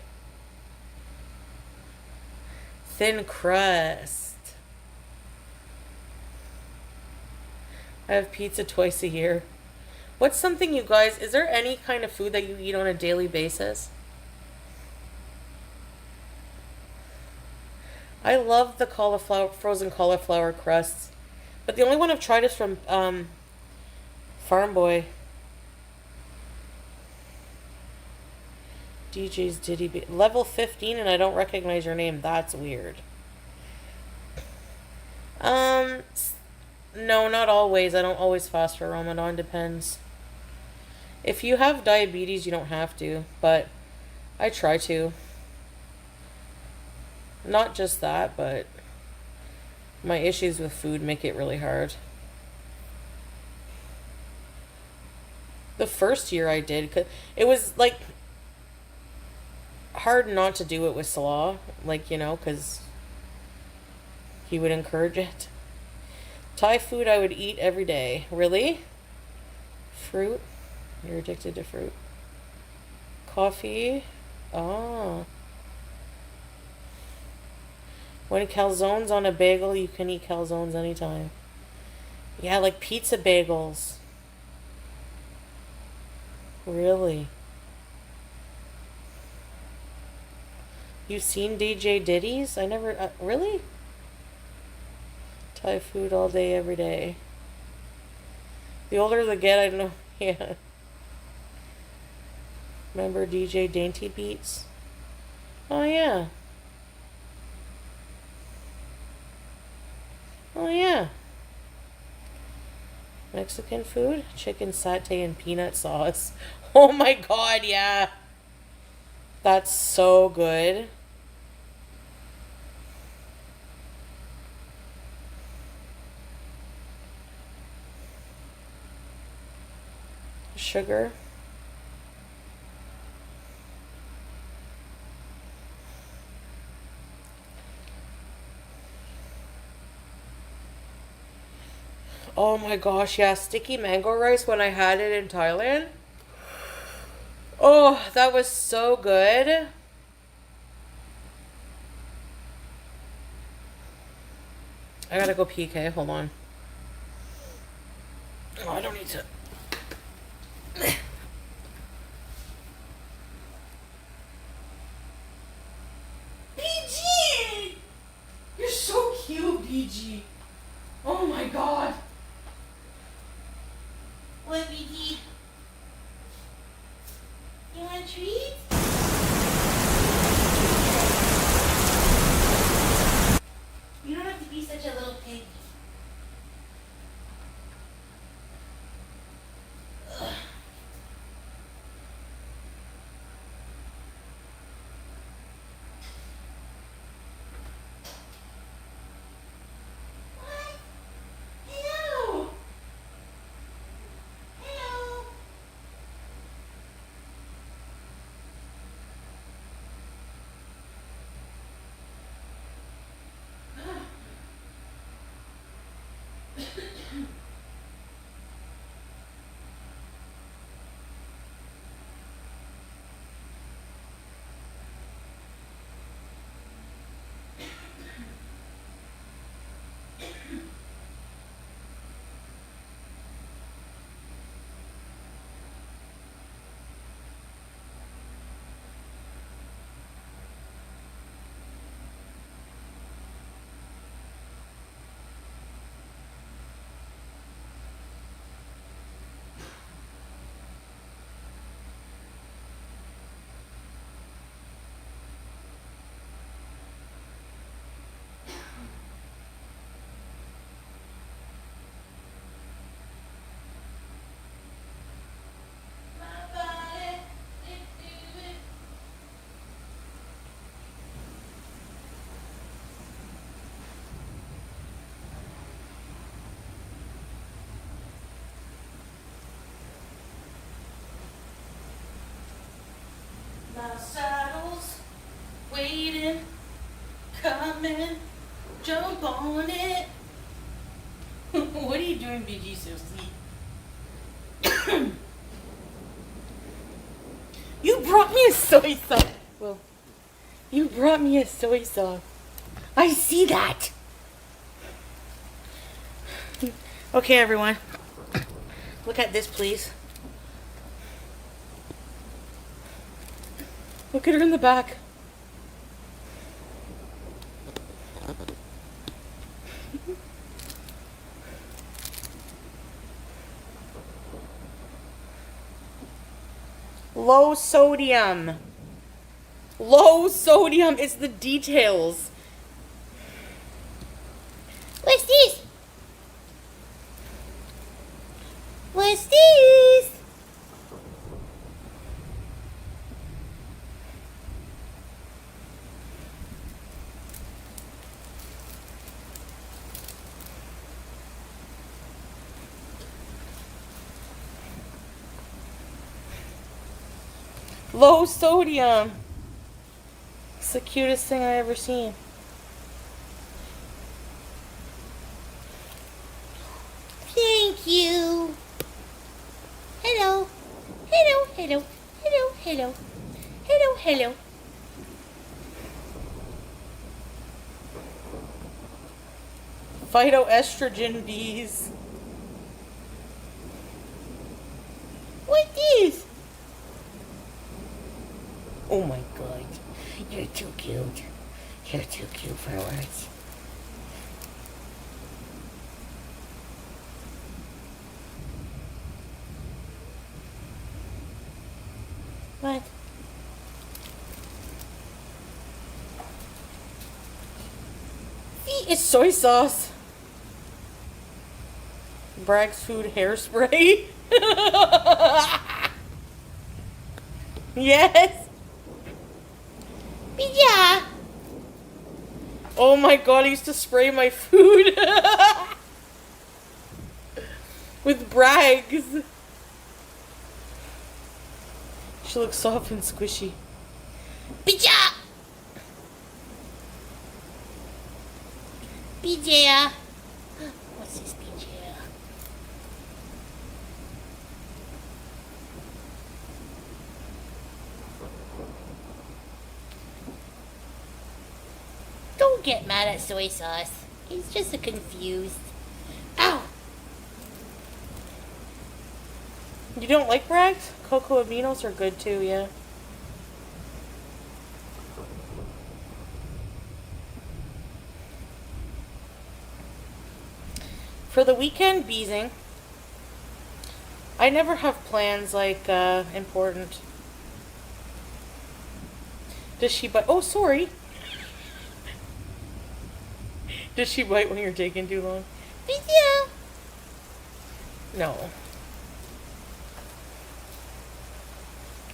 Thin crust. I have pizza twice a year. What's something you guys... Is there any kind of food that you eat on a daily basis? I love the frozen cauliflower crusts. But the only one I've tried is from Farm Boy. DJ's Diddy B. Level 15 and I don't recognize your name. That's weird. No, not always. I don't always fast for Ramadan. Depends. If you have diabetes, you don't have to. But I try to. Not just that, but my issues with food make it really hard. The first year I did, 'cause it was like hard not to do it with Salah, like, you know, because he would encourage it. Thai food I would eat every day. Really? Fruit? You're addicted to fruit. Coffee? Oh. When calzone's on a bagel, you can eat calzones anytime. Yeah, like pizza bagels. Really? You've seen DJ Diddy's? I never... really? Thai food all day, every day. The older they get, I don't know. Yeah. Remember DJ Dainty Beats? Oh, yeah. Oh, yeah. Mexican food? Chicken satay and peanut sauce. Oh my god, yeah. That's so good. Sugar. Oh my gosh, yeah, sticky mango rice when I had it in Thailand. Oh, that was so good. I gotta go PK, hold on. Oh, I don't need to. BG! You're so cute, BG. Oh my god. What, BG? You want a treat? You don't have to be such a little pig. My saddle's waiting, coming, jump on it. What are you doing, BG, so sweet? You brought me a soy sauce. Well, you brought me a soy sauce. I see that. Okay, everyone. Look at this, please. Look at her in the back. Low sodium. Low sodium. It's the details. What's this? What's this? Low sodium. It's the cutest thing I ever seen. Thank you. Hello. Hello, hello. Hello, hello. Hello, hello. Phytoestrogen bees. What is? Oh my god. You're too cute. You're too cute for words. What? It's soy sauce. Bragg's Food hairspray. Yes. Yeah. Oh my god, I used to spray my food with Bragg's. She looks soft and squishy. Bija. Bija. What's this, Bija? Don't get mad at soy sauce. He's just a confused. Ow! You don't like Bragg's? Cocoa aminos are good too, yeah. For the weekend, beezing. I never have plans like important. Does she bite? Oh, sorry. Does she bite when you're taking too long? Yeah. No.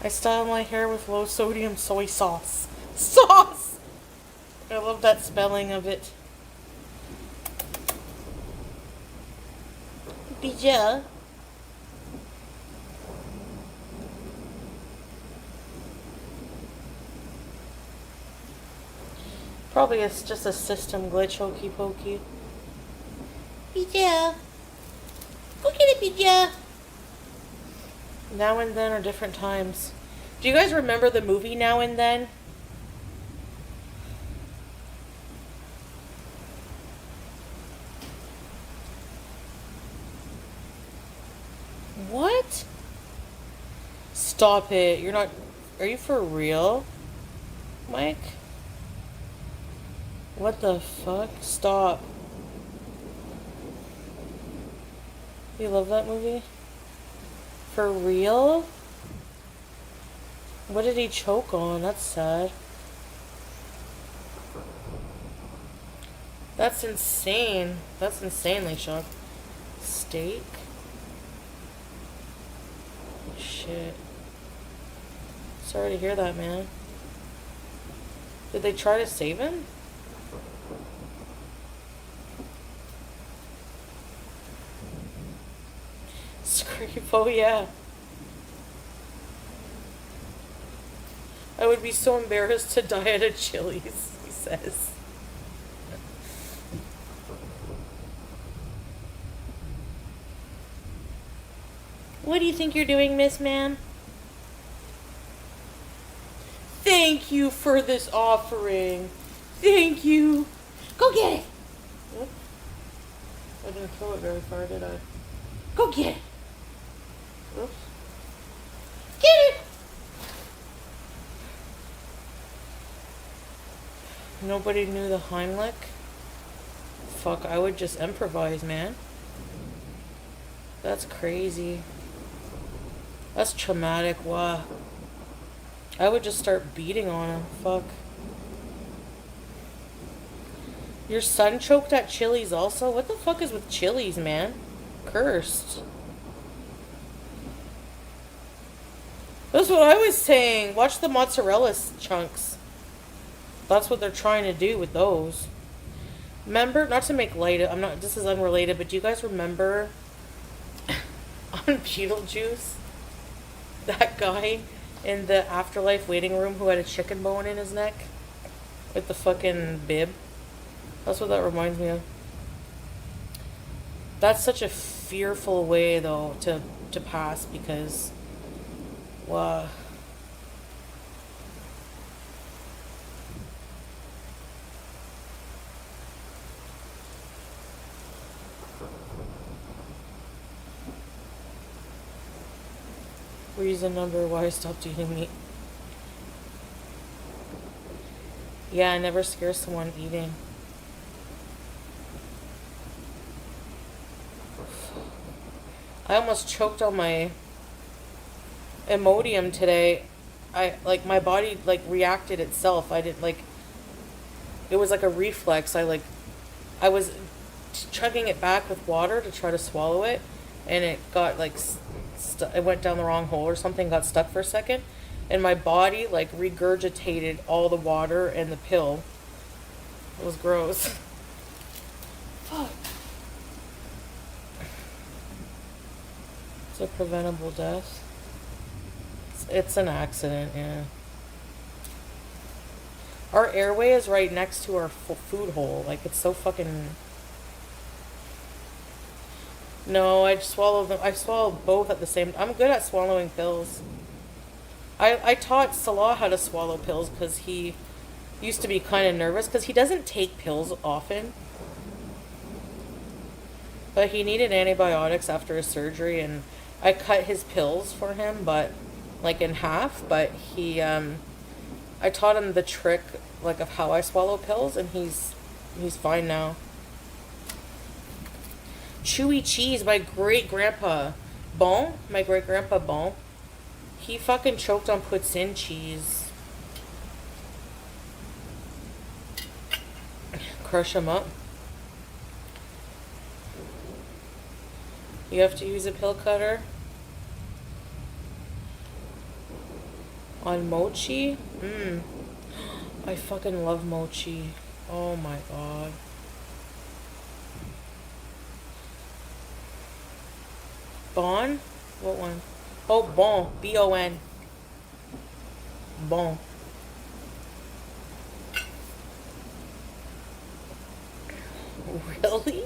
I style my hair with low sodium soy sauce. Sauce! I love that spelling of it. Bija. Probably it's just a system glitch, hokey pokey. Bija. Go get it, Bija. Now and Then are different times. Do you guys remember the movie Now and Then? What? Stop it. You're not... Are you for real, Mike? What the fuck? Stop. You love that movie? For real? What did he choke on? That's sad. That's insane. That's insanely shocked. Steak? Shit. Sorry to hear that, man. Did they try to save him? Scrape, oh yeah. I would be so embarrassed to die at a Chili's, he says. What do you think you're doing, Miss Ma'am? Thank you for this offering. Thank you. Go get it. What? I didn't throw it very far, did I? Go get it. Oops. Get it. Nobody knew the Heimlich? Fuck, I would just improvise, man. That's crazy. That's traumatic. Wow. I would just start beating on him. Fuck. Your son choked at Chili's also? What the fuck is with Chili's, man? Cursed. That's what I was saying. Watch the mozzarella chunks. That's what they're trying to do with those. Remember, not to make light of, this is unrelated, but do you guys remember on Beetlejuice, that guy in the afterlife waiting room who had a chicken bone in his neck with the fucking bib? That's what that reminds me of. That's such a fearful way, though, to pass, because, wow. Reason number why I stopped eating meat. Yeah, I never scare someone eating. I almost choked on my Imodium today. My body, reacted itself. I didn't, it was like a reflex. I was chugging it back with water to try to swallow it, and it got like it went down the wrong hole or something, got stuck for a second, and my body like regurgitated all the water and the pill. It was gross. Fuck. It's a preventable death. It's an accident, yeah. Our airway is right next to our food hole. Like, it's so fucking... No, I swallowed them. I swallowed both at the same time. I'm good at swallowing pills. I taught Salah how to swallow pills because he used to be kind of nervous because he doesn't take pills often. But he needed antibiotics after his surgery, and I cut his pills for him, but like in half. But he, I taught him the trick like of how I swallow pills, and he's fine now. Chewy cheese, my great-grandpa Bon, he fucking choked on poutine cheese. Crush him up. You have to use a pill cutter on mochi? I fucking love mochi. Oh my god. Bon? What one? Oh, Bon. B-O-N. Bon. Really?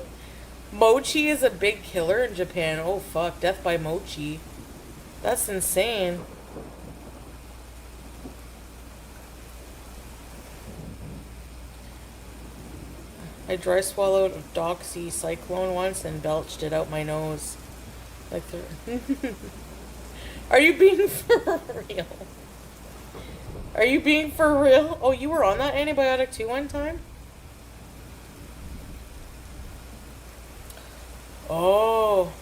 Mochi is a big killer in Japan. Oh fuck, death by mochi. That's insane. I dry swallowed doxycyclone once and belched it out my nose. Like Are you being for real? Are you being for real? Oh, you were on that antibiotic too one time? Oh.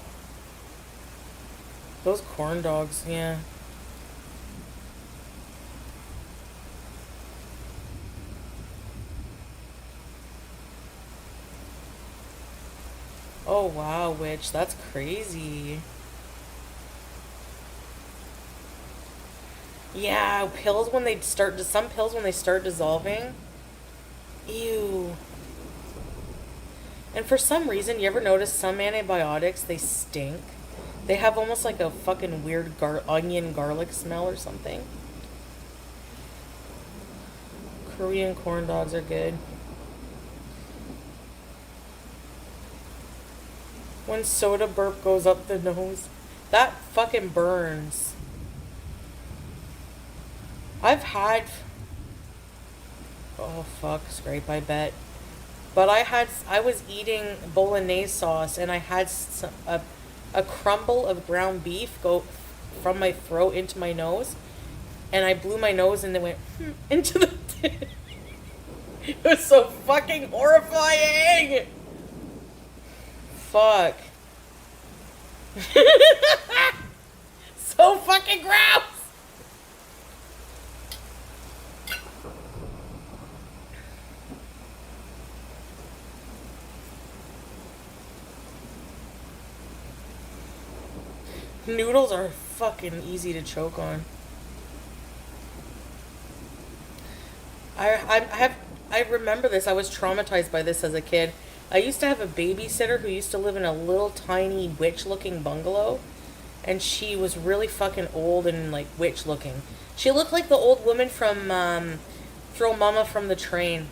Those corn dogs, yeah. Oh wow, witch, that's crazy. Yeah, pills when they start, some pills when they start dissolving. Ew. And for some reason, you ever notice some antibiotics, they stink? They have almost like a fucking weird onion garlic smell or something. Korean corn dogs are good. When soda burp goes up the nose, that fucking burns. I've had... Oh fuck, scrape, I bet. But I was eating bolognese sauce and I had a crumble of ground beef go from my throat into my nose, and I blew my nose and then went into the it was so fucking horrifying. Fuck. So fucking gross. Noodles are fucking easy to choke on. I remember this. I was traumatized by this as a kid. I used to have a babysitter who used to live in a little tiny witch-looking bungalow, and she was really fucking old and like witch-looking. She looked like the old woman from Throw Mama from the Train.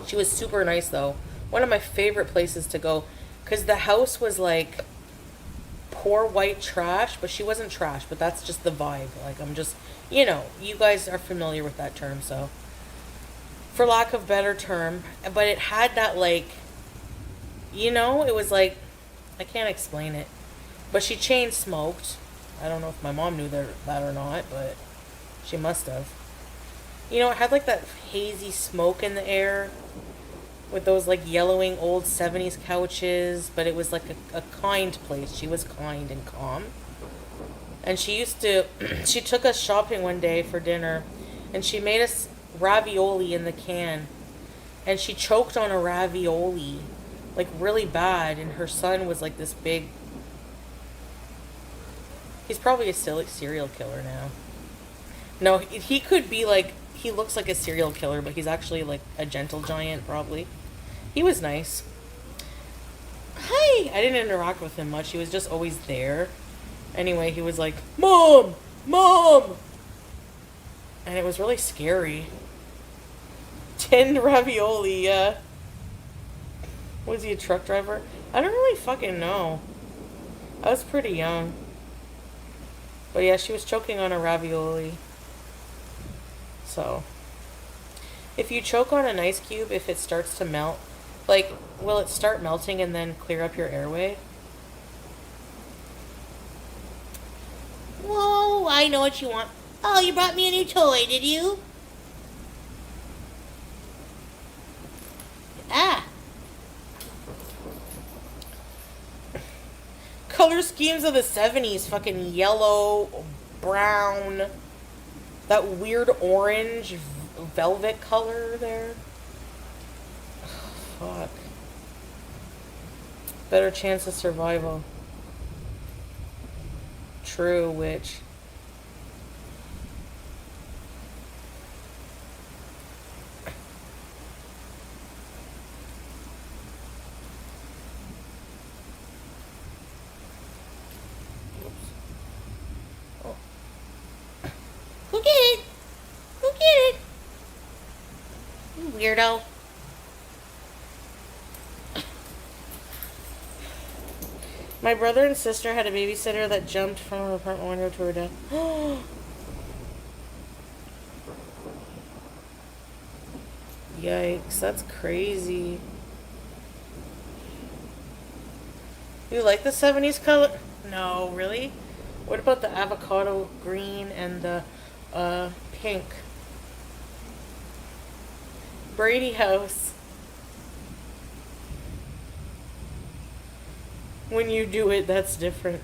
She was super nice though. One of my favorite places to go, because the house was like poor white trash, but she wasn't trash, but that's just the vibe. Like, I'm just, you know, you guys are familiar with that term, so for lack of better term, but it had that like, you know, it was like, I can't explain it, but she chain smoked. I don't know if my mom knew that or not, but she must have. You know, it had like that hazy smoke in the air with those like yellowing old 70s couches, but it was like a kind place. She was kind and calm. And she took us shopping one day for dinner, and she made us ravioli in the can. And she choked on a ravioli like really bad, and her son was like this big. He's probably a serial killer now. No, he could be like, he looks like a serial killer, but he's actually like a gentle giant, probably. He was nice. Hi! I didn't interact with him much. He was just always there. Anyway, he was like, Mom! Mom! And it was really scary. Tinned ravioli, yeah. Was he a truck driver? I don't really fucking know. I was pretty young. But yeah, she was choking on a ravioli. So, if you choke on an ice cube, if it starts to melt, like, will it start melting and then clear up your airway? Whoa, I know what you want. Oh, you brought me a new toy, did you? Ah. Color schemes of the 70s, fucking yellow, brown, that weird orange velvet color there. Fuck. Better chance of survival. True, witch. Who get it? Who get it? You weirdo. My brother and sister had a babysitter that jumped from her apartment window to her death. Yikes, that's crazy. You like the 70s color? No, really? What about the avocado green and the pink? Brady House. When you do it, that's different.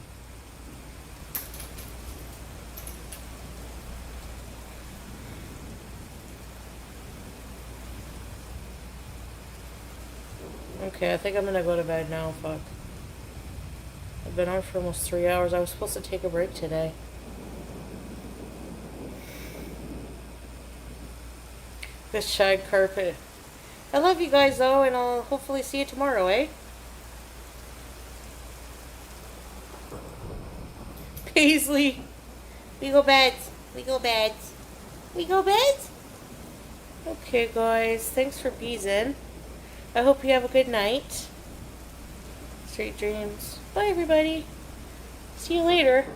Okay, I think I'm gonna go to bed now, fuck. I've been on for almost 3 hours. I was supposed to take a break today. This shag carpet. I love you guys though, and I'll hopefully see you tomorrow, eh? Paisley. We go beds. We go beds. We go beds? Okay, guys. Thanks for beezing. I hope you have a good night. Sweet dreams. Bye, everybody. See you later.